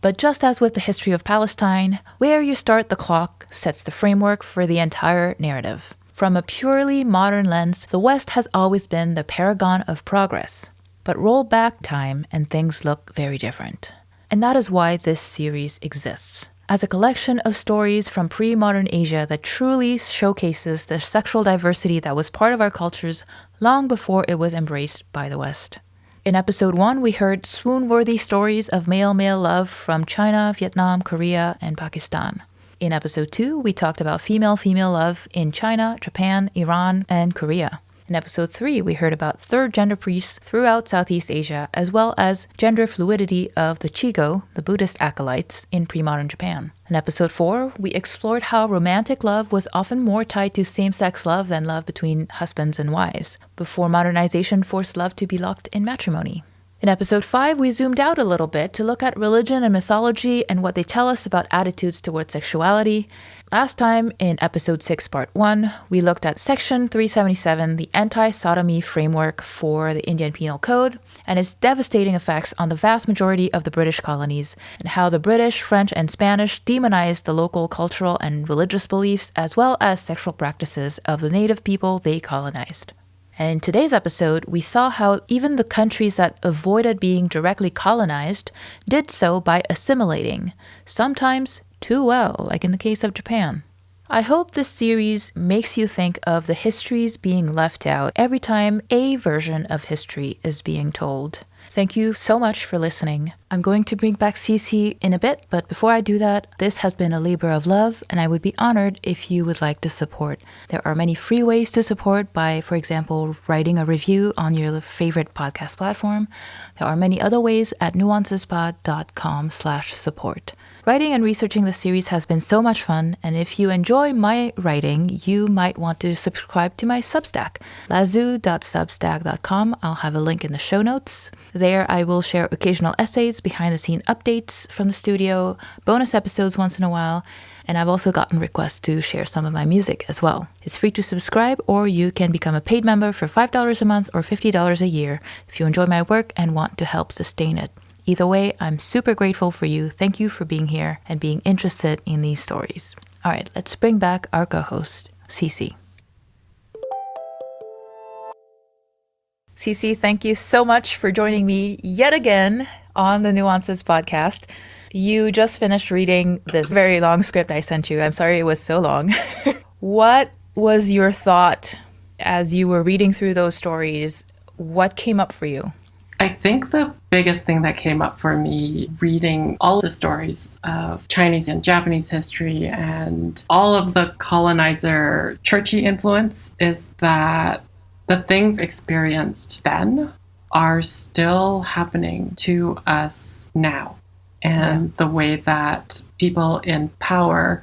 But just as with the history of Palestine, where you start the clock sets the framework for the entire narrative. From a purely modern lens, the West has always been the paragon of progress. But roll back time and things look very different. And that is why this series exists. As a collection of stories from pre-modern Asia that truly showcases the sexual diversity that was part of our cultures long before it was embraced by the West. In episode 1, we heard swoon-worthy stories of male-male love from China, Vietnam, Korea, and Pakistan. In episode 2, we talked about female-female love in China, Japan, Iran, and Korea. In episode 3, we heard about third gender priests throughout Southeast Asia, as well as gender fluidity of the Chigo, the Buddhist acolytes, in pre-modern Japan. In episode 4, we explored how romantic love was often more tied to same-sex love than love between husbands and wives, before modernization forced love to be locked in matrimony. In episode 5, we zoomed out a little bit to look at religion and mythology and what they tell us about attitudes towards sexuality. Last time, in episode 6, part 1, we looked at Section 377, the anti-sodomy framework for the Indian Penal Code, and its devastating effects on the vast majority of the British colonies, and how the British, French, and Spanish demonized the local cultural and religious beliefs as well as sexual practices of the native people they colonized. And in today's episode, we saw how even the countries that avoided being directly colonized did so by assimilating, sometimes too well, like in the case of Japan. I hope this series makes you think of the histories being left out every time a version of history is being told. Thank you so much for listening. I'm going to bring back Cece in a bit, but before I do that, this has been a labor of love, and I would be honored if you would like to support. There are many free ways to support by, for example, writing a review on your favorite podcast platform. There are many other ways at nuancespod.com/support. Writing and researching the series has been so much fun, and if you enjoy my writing, you might want to subscribe to my Substack, lazoo.substack.com. I'll have a link in the show notes. There, I will share occasional essays, behind-the-scene updates from the studio, bonus episodes once in a while, and I've also gotten requests to share some of my music as well. It's free to subscribe, or you can become a paid member for $5 a month or $50 a year if you enjoy my work and want to help sustain it. Either way, I'm super grateful for you. Thank you for being here and being interested in these stories. All right, let's bring back our co-host, Cece. Cece, thank you so much for joining me yet again on the Nuances podcast. You just finished reading this very long script I sent you. I'm sorry it was so long. What was your thought as you were reading through those stories? What came up for you? I think the biggest thing that came up for me reading all the stories of Chinese and Japanese history and all of the colonizer churchy influence is that the things experienced then are still happening to us now. And the way that people in power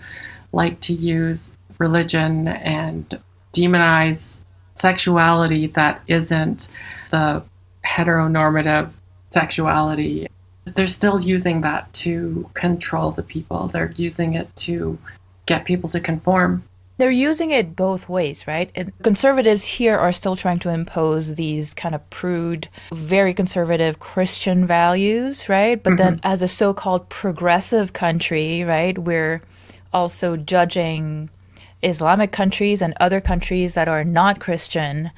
like to use religion and demonize sexuality that isn't the heteronormative sexuality. they're still using that to control the people. They're using it to get people to conform. They're using it both ways, right? And conservatives here are still trying to impose these kind of prude, very conservative Christian values, right? But then as a so-called progressive country, right, we're also judging Islamic countries and other countries that are not Christian,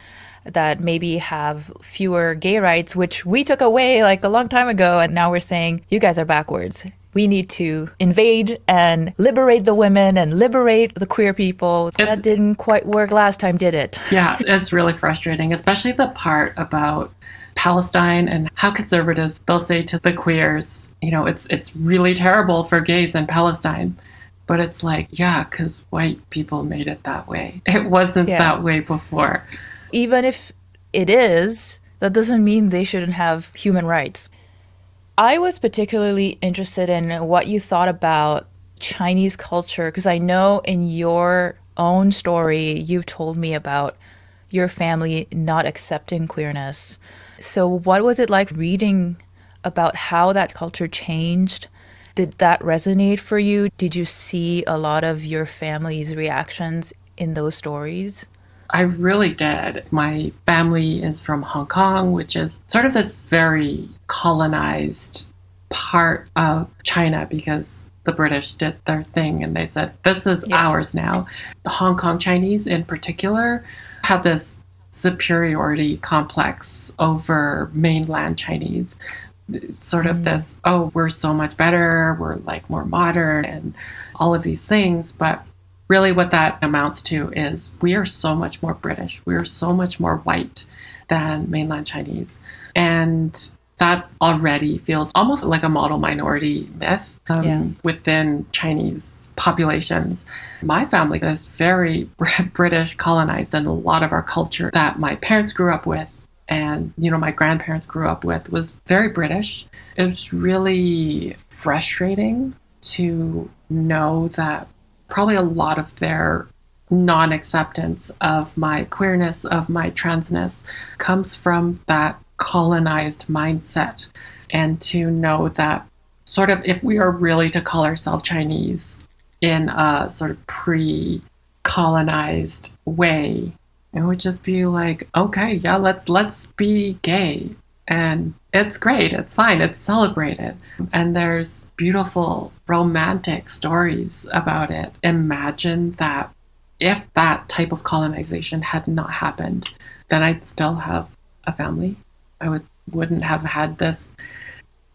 that maybe have fewer gay rights, which we took away like a long time ago. And now we're saying, you guys are backwards. We need to invade and liberate the women and liberate the queer people. That didn't quite work last time, did it? Yeah, it's really frustrating, especially the part about Palestine and how conservatives, they'll say to the queers, you know, it's really terrible for gays in Palestine. But it's like, yeah, because white people made it that way. It wasn't that way before. Even if it is, that doesn't mean they shouldn't have human rights. I was particularly interested in what you thought about Chinese culture, because I know in your own story, you've told me about your family not accepting queerness. So what was it like reading about how that culture changed? Did that resonate for you? Did you see a lot of your family's reactions in those stories? I really did. My family is from Hong Kong, which is sort of this very colonized part of China because the British did their thing and they said, this is ours now. The Hong Kong Chinese in particular have this superiority complex over mainland Chinese. Sort of this, oh, we're so much better, we're like more modern and all of these things. But really what that amounts to is we are so much more British. We are so much more white than mainland Chinese. And that already feels almost like a model minority myth within Chinese populations. My family is very British colonized, and a lot of our culture that my parents grew up with and, you know, my grandparents grew up with was very British. It was really frustrating to know that probably a lot of their non-acceptance of my queerness, of my transness, comes from that colonized mindset. And to know that sort of if we are really to call ourselves Chinese in a sort of pre-colonized way, it would just be like, okay, yeah, let's be gay. And it's great, it's fine, it's celebrated. And there's beautiful romantic stories about it. Imagine that if that type of colonization had not happened, then I'd still have a family. I wouldn't have had this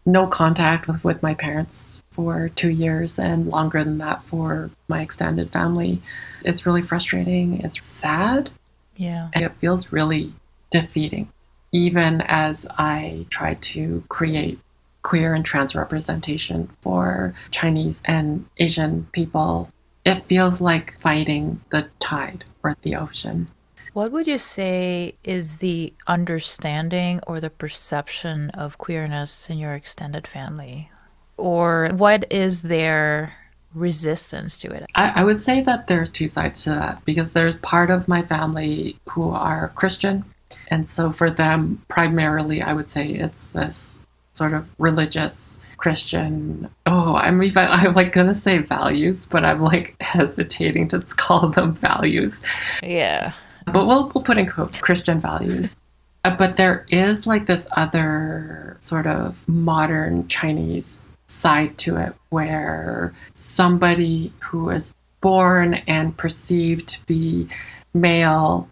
no contact with my parents for 2 years and longer than that for my extended family. It's really frustrating. It's sad. Yeah. And it feels really defeating, even as I try to create queer and trans representation for Chinese and Asian people. It feels like fighting the tide or the ocean. What would you say is the understanding or the perception of queerness in your extended family? Or what is their resistance to it? I would say that there's two sides to that, because there's part of my family who are Christian. And so for them, primarily, I would say it's this sort of religious Christian, I'm like going to say values, but I'm like hesitating to call them values. Yeah. But we'll put in quotes, Christian values. But there is like this other sort of modern Chinese side to it, where somebody who is born and perceived to be male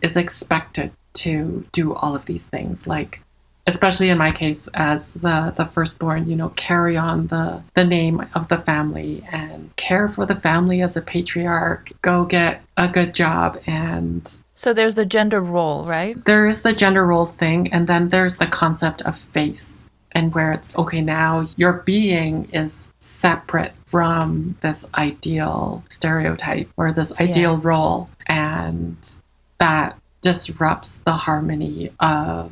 is expected to do all of these things, like, especially in my case as the firstborn, you know, carry on the name of the family and care for the family as a patriarch, go get a good job. And so there's the gender role, right? There is the gender roles thing, and then there's the concept of face, and where it's, okay, now your being is separate from this ideal stereotype or this ideal role, and that disrupts the harmony of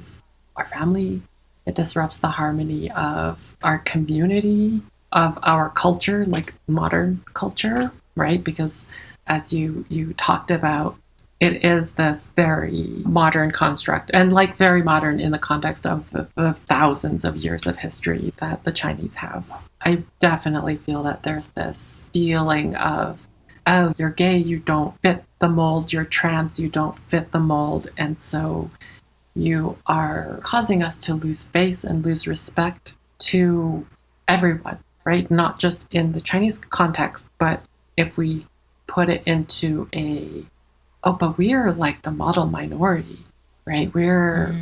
our family. It disrupts the harmony of our community, of our culture, like modern culture, right? Because as you talked about, it is this very modern construct, and like very modern in the context of the thousands of years of history that the Chinese have. I definitely feel that there's this feeling of, oh, you're gay, you don't fit the mold, you're trans, you don't fit the mold, and so you are causing us to lose face and lose respect to everyone, right? Not just in the Chinese context, but if we put it into but we're like the model minority, right? We're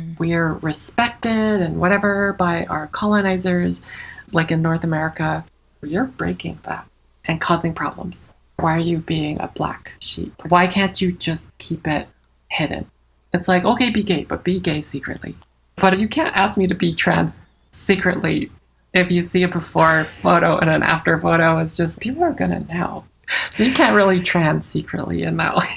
respected and whatever by our colonizers, like in North America. You're breaking that and causing problems. Why are you being a black sheep? Why can't you just keep it hidden? It's like, okay, be gay, but be gay secretly. But you can't ask me to be trans secretly. If you see a before photo and an after photo, it's just, people are gonna know. So you can't really trans secretly in that way.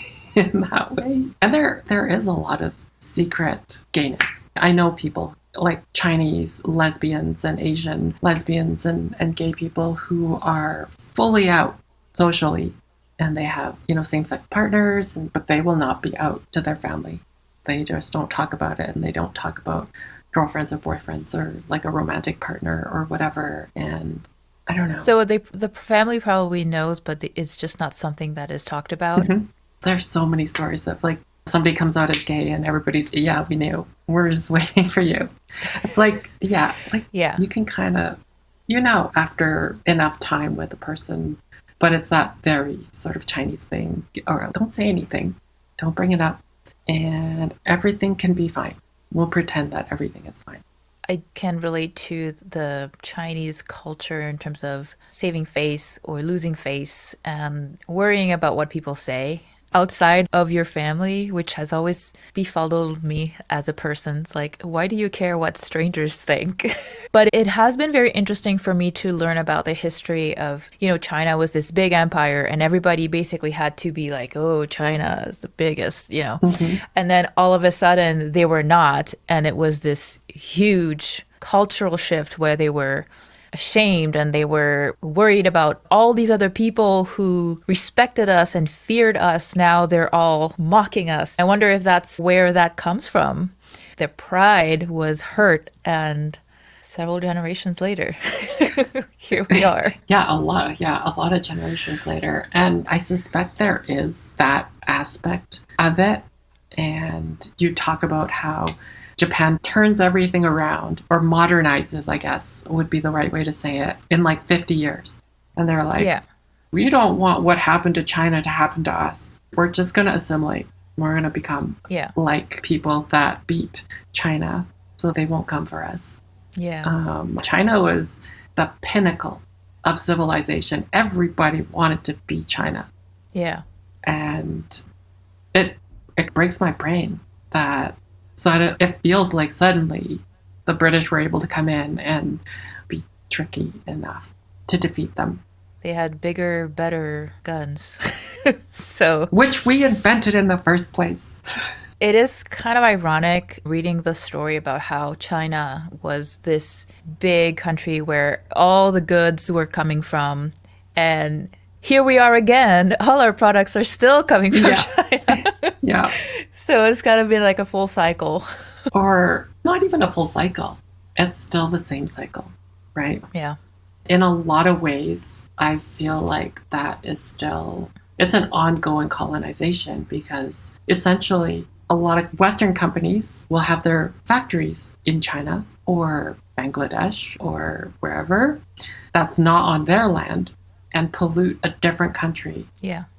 And there is a lot of secret gayness. I know people like Chinese lesbians and Asian lesbians and gay people who are fully out socially, and they have, same-sex partners, but they will not be out to their family. They just don't talk about it, and they don't talk about girlfriends or boyfriends or like a romantic partner or whatever. And I don't know. So the family probably knows, but it's just not something that is talked about. Mm-hmm. There's so many stories of like somebody comes out as gay and everybody's, yeah, we knew. We're just waiting for you. It's like, yeah, you can kind of, after enough time with a person, but it's that very sort of Chinese thing, or don't say anything, don't bring it up, and everything can be fine. We'll pretend that everything is fine. I can relate to the Chinese culture in terms of saving face or losing face and worrying about what people say outside of your family, which has always befuddled me as a person. It's like, why do you care what strangers think? But it has been very interesting for me to learn about the history of, China was this big empire and everybody basically had to be like, oh, China is the biggest, Mm-hmm. And then all of a sudden they were not. And it was this huge cultural shift where they were ashamed and they were worried about all these other people who respected us and feared us. Now they're all mocking us. I wonder if that's where that comes from. Their pride was hurt, and several generations later, here we are. A lot of generations later. And I suspect there is that aspect of it. And you talk about how Japan turns everything around, or modernizes, I guess would be the right way to say it, in like 50 years. And they're like, we don't want what happened to China to happen to us. We're just going to assimilate. We're going to become like people that beat China, so they won't come for us. China was the pinnacle of civilization. Everybody wanted to be China. And it breaks my brain that it feels like suddenly the British were able to come in and be tricky enough to defeat them. They had bigger, better guns. Which we invented in the first place. It is kind of ironic reading the story about how China was this big country where all the goods were coming from, and here we are again. All our products are still coming from China. So it's got to be like a full cycle. Or not even a full cycle. It's still the same cycle, right? Yeah. In a lot of ways, I feel like that is still, it's an ongoing colonization, because essentially a lot of Western companies will have their factories in China or Bangladesh or wherever that's not on their land, and pollute a different country.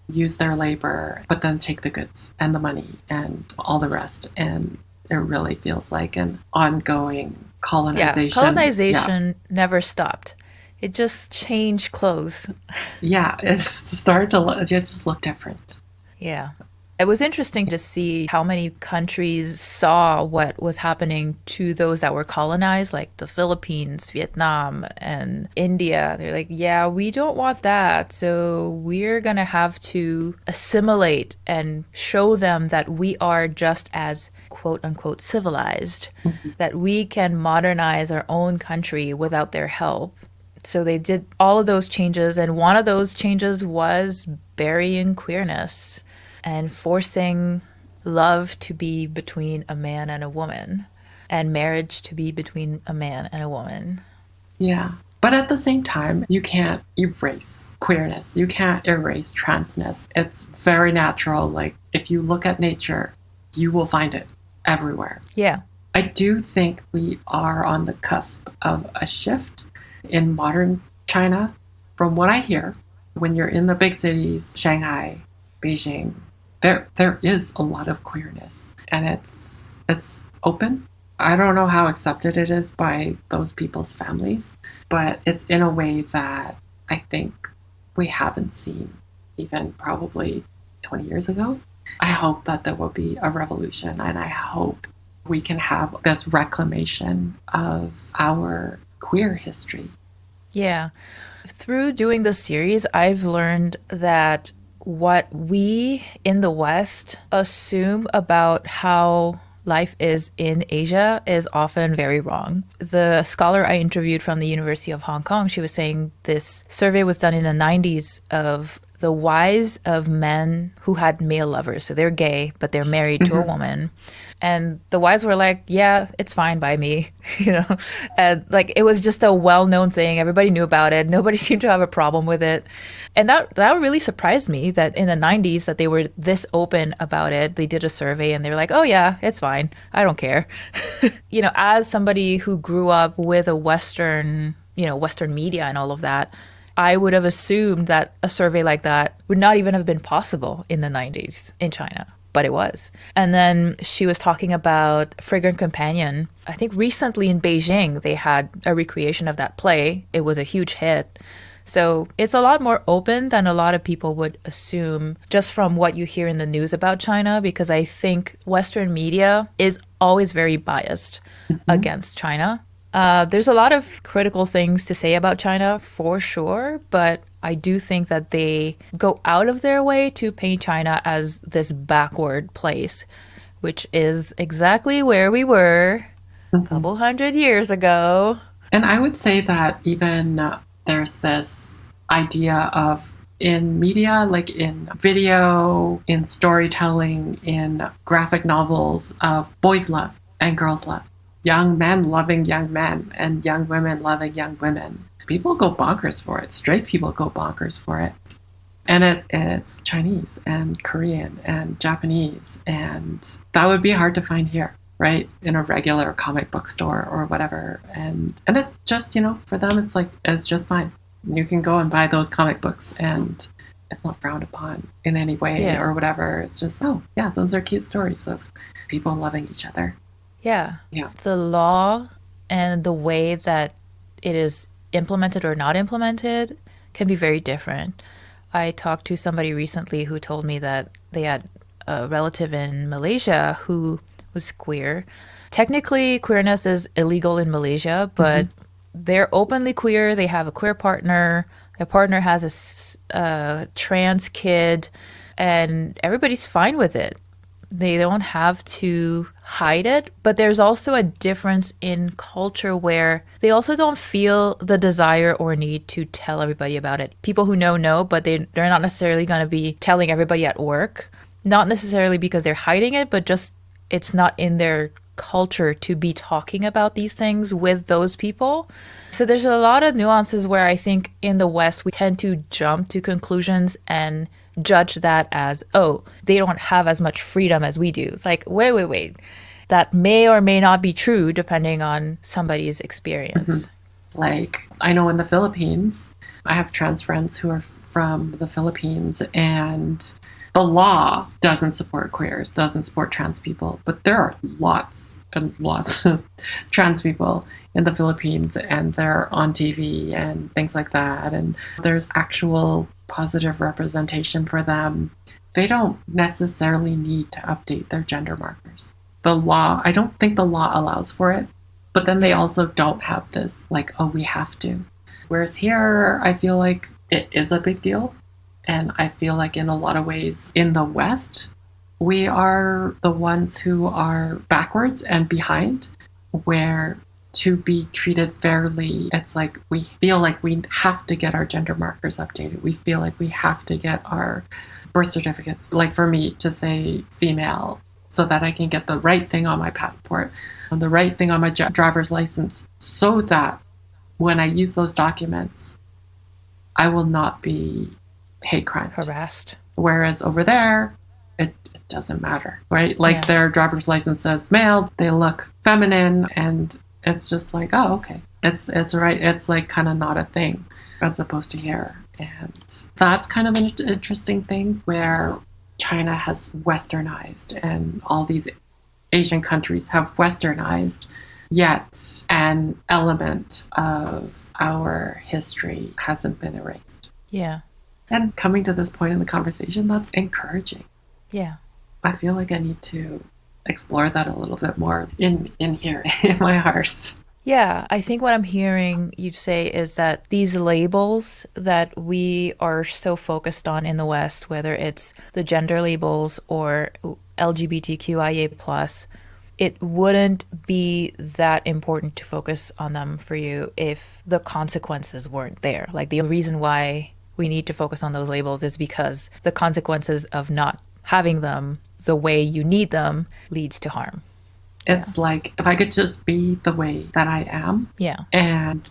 Use their labor, but then take the goods and the money and all the rest. And it really feels like an ongoing colonization. Colonization never stopped. It just changed clothes. It's started to just look different. It was interesting to see how many countries saw what was happening to those that were colonized, like the Philippines, Vietnam, and India. They're like, we don't want that. So we're going to have to assimilate and show them that we are just as quote unquote civilized, that we can modernize our own country without their help. So they did all of those changes. And one of those changes was burying queerness and forcing love to be between a man and a woman, and marriage to be between a man and a woman. Yeah. But at the same time, you can't erase queerness. You can't erase transness. It's very natural. Like, if you look at nature, you will find it everywhere. Yeah. I do think we are on the cusp of a shift in modern China. From what I hear, when you're in the big cities, Shanghai, Beijing, there is a lot of queerness, and it's open. I don't know how accepted it is by those people's families, but it's in a way that I think we haven't seen even probably 20 years ago. I hope that there will be a revolution, and I hope we can have this reclamation of our queer history. Yeah. Through doing this series, I've learned that what we in the West assume about how life is in Asia is often very wrong. The scholar I interviewed from the University of Hong Kong, she was saying this survey was done in the 90s of the wives of men who had male lovers. So they're gay, but they're married to a woman. And the wives were like, yeah, it's fine by me, you know? And like, it was just a well-known thing. Everybody knew about it. Nobody seemed to have a problem with it. And that really surprised me that in the 90s that they were this open about it. They did a survey and they were like, oh yeah, it's fine. I don't care. You know, as somebody who grew up with a Western media and all of that, I would have assumed that a survey like that would not even have been possible in the 90s in China, but it was. And then she was talking about Fragrant Companion. I think recently in Beijing, they had a recreation of that play. It was a huge hit. So it's a lot more open than a lot of people would assume just from what you hear in the news about China, because I think Western media is always very biased against China. There's a lot of critical things to say about China for sure, but I do think that they go out of their way to paint China as this backward place, which is exactly where we were a couple hundred years ago. And I would say that even there's this idea of in media, like in video, in storytelling, in graphic novels, of boys love and girls love. Young men loving young men and young women loving young women. People go bonkers for it. Straight people go bonkers for it. And it's Chinese and Korean and Japanese. And that would be hard to find here, right? In a regular comic book store or whatever. And it's just, for them, it's just fine. You can go and buy those comic books and it's not frowned upon in any way or whatever. It's just, oh, yeah, those are cute stories of people loving each other. Yeah. Yeah. The law and the way that it is implemented or not implemented can be very different. I talked to somebody recently who told me that they had a relative in Malaysia who was queer. Technically, queerness is illegal in Malaysia, but they're openly queer. They have a queer partner. Their partner has a trans kid, and everybody's fine with it. They don't have to hide it, but there's also a difference in culture where they also don't feel the desire or need to tell everybody about it. People who know, but they're not necessarily going to be telling everybody at work. Not necessarily because they're hiding it, but just it's not in their culture to be talking about these things with those people. So there's a lot of nuances where I think in the West, we tend to jump to conclusions and judge that as, oh, they don't have as much freedom as we do. It's like, wait. That may or may not be true depending on somebody's experience. Like, I know in the Philippines, I have trans friends who are from the Philippines, and the law doesn't support queers, doesn't support trans people, but there are lots and lots of trans people in the Philippines, and they're on TV and things like that, and there's actual positive representation for them. They don't necessarily need to update their gender markers. The law, I don't think the law allows for it, but then they also don't have this, like, oh, we have to. Whereas here, I feel like it is a big deal. And I feel like in a lot of ways in the West, we are the ones who are backwards and behind, where to be treated fairly, it's like we feel like we have to get our gender markers updated. We feel like we have to get our birth certificates. Like for me to say female, so that I can get the right thing on my passport, the right thing on my driver's license, so that when I use those documents, I will not be hate crime Harassed. Whereas over there, it doesn't matter, right? Like their driver's license says male, they look feminine, and it's just like, oh, okay. It's right. It's like kind of not a thing as opposed to here. And that's kind of an interesting thing where China has westernized and all these Asian countries have westernized, yet an element of our history hasn't been erased. Yeah. And coming to this point in the conversation, that's encouraging. Yeah. I feel like I need to explore that a little bit more in here, in my heart. Yeah, I think what I'm hearing you say is that these labels that we are so focused on in the West, whether it's the gender labels or LGBTQIA+, it wouldn't be that important to focus on them for you if the consequences weren't there. Like the reason why we need to focus on those labels is because the consequences of not having them the way you need them leads to harm. It's like, if I could just be the way that I am and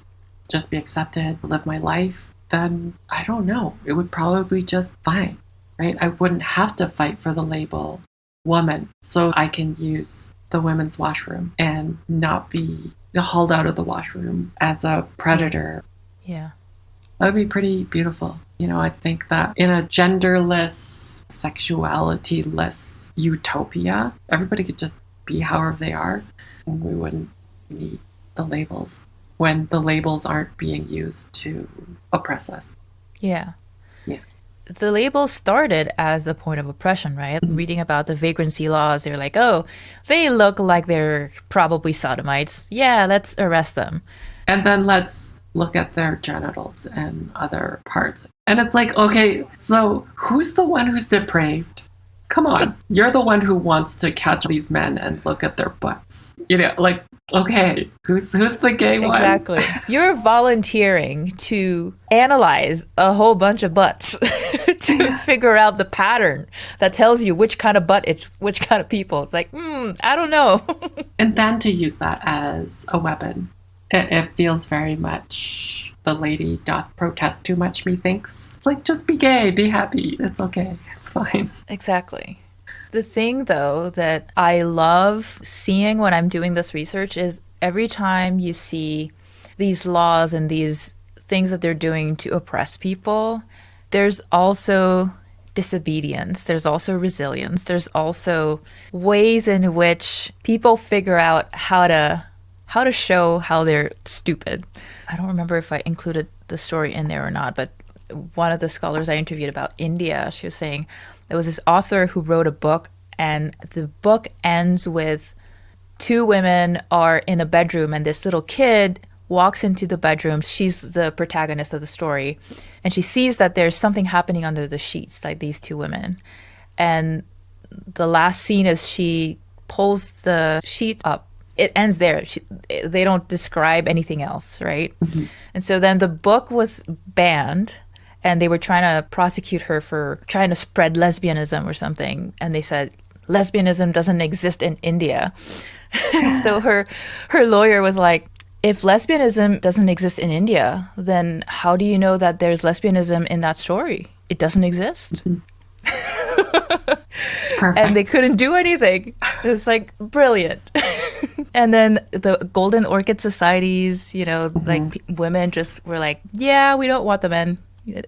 just be accepted, live my life, then I don't know. It would probably just fine, right? I wouldn't have to fight for the label woman so I can use the women's washroom and not be hauled out of the washroom as a predator. Yeah. That would be pretty beautiful. You know, I think that in a genderless, sexuality-less utopia, everybody could just be however they are, and we wouldn't need the labels when the labels aren't being used to oppress us. Yeah. Yeah. The labels started as a point of oppression, right? Mm-hmm. Reading about the vagrancy laws, they're like, oh, they look like they're probably sodomites. Yeah, let's arrest them. And then let's look at their genitals and other parts. And it's like, okay, so who's the one who's depraved? Come on, you're the one who wants to catch these men and look at their butts. You know, like, okay, who's the gay one? Exactly. You're volunteering to analyze a whole bunch of butts to figure out the pattern that tells you which kind of butt it's which kind of people. It's like, I don't know. And then to use that as a weapon, it feels very much the lady doth protest too much, methinks. It's like, just be gay, be happy. It's okay. It's fine. Exactly. The thing, though, that I love seeing when I'm doing this research is every time you see these laws and these things that they're doing to oppress people, there's also disobedience. There's also resilience. There's also ways in which people figure out how to show how they're stupid. I don't remember if I included the story in there or not, but one of the scholars I interviewed about India, she was saying there was this author who wrote a book, and the book ends with two women are in a bedroom, and this little kid walks into the bedroom. She's the protagonist of the story, and she sees that there's something happening under the sheets, like these two women. And the last scene is she pulls the sheet up. It ends there. They don't describe anything else, right? Mm-hmm. And so then the book was banned, and they were trying to prosecute her for trying to spread lesbianism or something. And they said, lesbianism doesn't exist in India. So her lawyer was like, if lesbianism doesn't exist in India, then how do you know that there's lesbianism in that story? It doesn't exist. Mm-hmm. It's perfect. And they couldn't do anything. It was like brilliant. And then the Golden Orchid Societies, you know, mm-hmm. like women just were like, yeah, we don't want the men.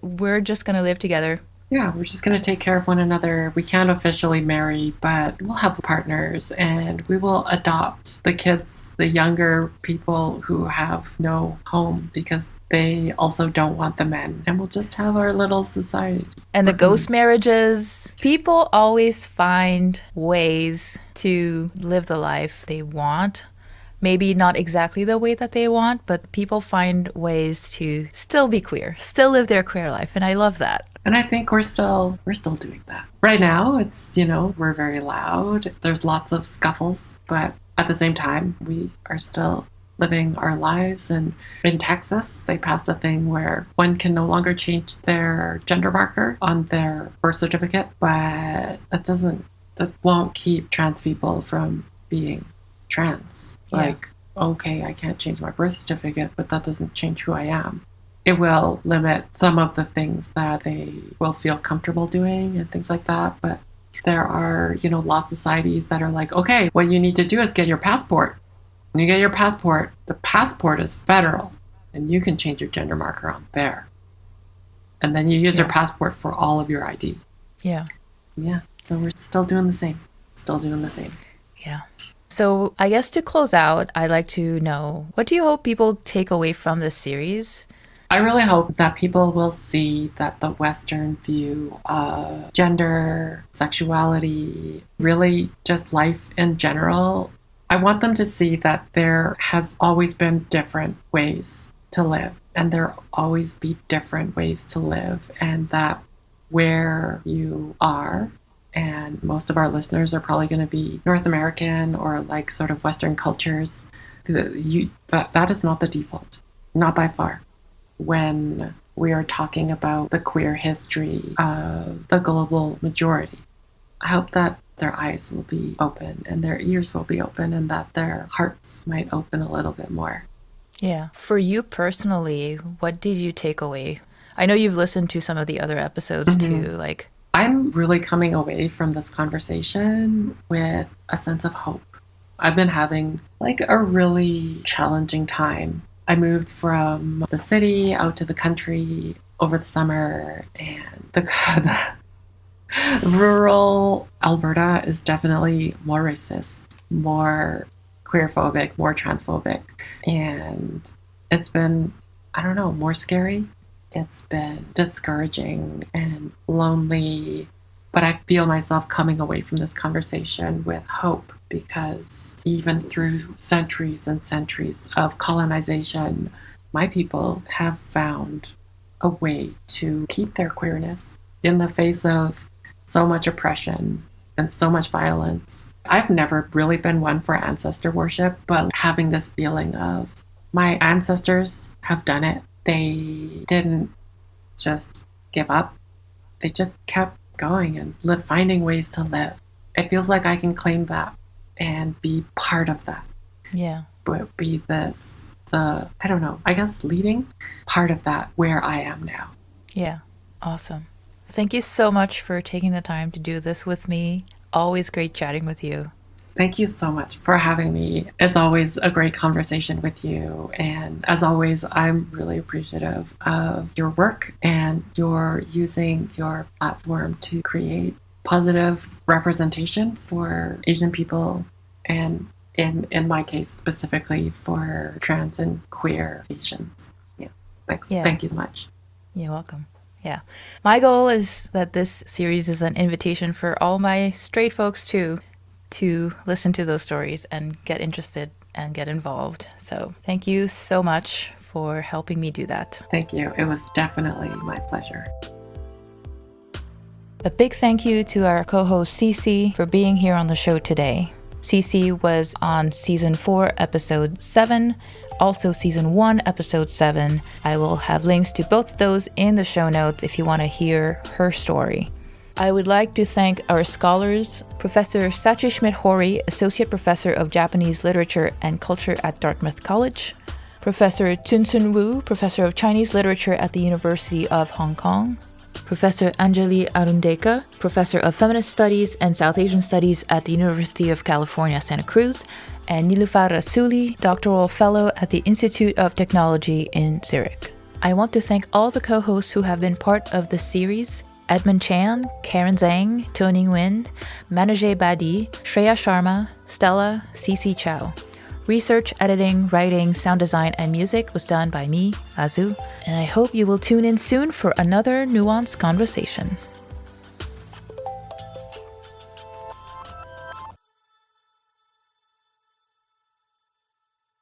We're just going to live together. Yeah, we're just going to take care of one another. We can't officially marry, but we'll have partners, and we will adopt the kids, the younger people who have no home because they also don't want the men. And we'll just have our little society. And the ghost marriages, people always find ways to live the life they want. Maybe not exactly the way that they want, but people find ways to still be queer, still live their queer life. And I love that. And I think we're still doing that. Right now, it's, you know, we're very loud. There's lots of scuffles, but at the same time, we are still living our lives. And in Texas, they passed a thing where one can no longer change their gender marker on their birth certificate, but that doesn't that won't keep trans people from being trans. Yeah. Like, okay, I can't change my birth certificate, but that doesn't change who I am. It will limit some of the things that they will feel comfortable doing and things like that. But there are, law societies that are like, okay, what you need to do is get your passport. When you get your passport, the passport is federal, and you can change your gender marker on there. And then you use your passport for all of your ID. Yeah. Yeah. So we're still doing the same. Yeah. So I guess to close out, I'd like to know, what do you hope people take away from this series? I really hope that people will see that the Western view of gender, sexuality, really just life in general, I want them to see that there has always been different ways to live, and there always be different ways to live, and that where you are, and most of our listeners are probably going to be North American or like sort of Western cultures, that is not the default, not by far. When we are talking about the queer history of the global majority, I hope that their eyes will be open and their ears will be open and that their hearts might open a little bit more. Yeah. For you personally, what did you take away? I know you've listened to some of the other episodes too. Like, I'm really coming away from this conversation with a sense of hope. I've been having like a really challenging time. I moved from the city out to the country over the summer, and the rural Alberta is definitely more racist, more queerphobic, more transphobic. And it's been, I don't know, more scary. It's been discouraging and lonely. But I feel myself coming away from this conversation with hope, because even through centuries and centuries of colonization, my people have found a way to keep their queerness in the face of so much oppression and so much violence. I've never really been one for ancestor worship, but having this feeling of my ancestors have done it. They didn't just give up. They just kept going and finding ways to live. It feels like I can claim that and be part of that. yeah. But be I don't know, I guess leading part of that where I am now. Yeah. Awesome. Thank you so much for taking the time to do this with me. Always great chatting with you. Thank you so much for having me. It's always a great conversation with you. And as always, I'm really appreciative of your work and your using your platform to create positive representation for Asian people, and in my case specifically for trans and queer Asians. Yeah. Thanks. Yeah. Thank you so much. You're welcome. Yeah. My goal is that this series is an invitation for all my straight folks too, to listen to those stories and get interested and get involved. So thank you so much for helping me do that. Thank you. It was definitely my pleasure. A big thank you to our co-host Cece for being here on the show today. Cece was on season 4, episode 7, also season 1, episode 7. I will have links to both of those in the show notes if you want to hear her story. I would like to thank our scholars, Professor Sachi Schmidt-Hori, Associate Professor of Japanese Literature and Culture at Dartmouth College, Professor Tun-Sun Wu, Professor of Chinese Literature at the University of Hong Kong, Professor Anjali Arundeka, Professor of Feminist Studies and South Asian Studies at the University of California, Santa Cruz, and Nilufar Rasuli, Doctoral Fellow at the Institute of Technology in Zurich. I want to thank all the co-hosts who have been part of this series: Edmund Chan, Karen Zhang, Tony Nguyen, Manoj Badi, Shreya Sharma, Stella, Cece Chow. Research, editing, writing, sound design, and music was done by me, Azu, and I hope you will tune in soon for another nuanced conversation.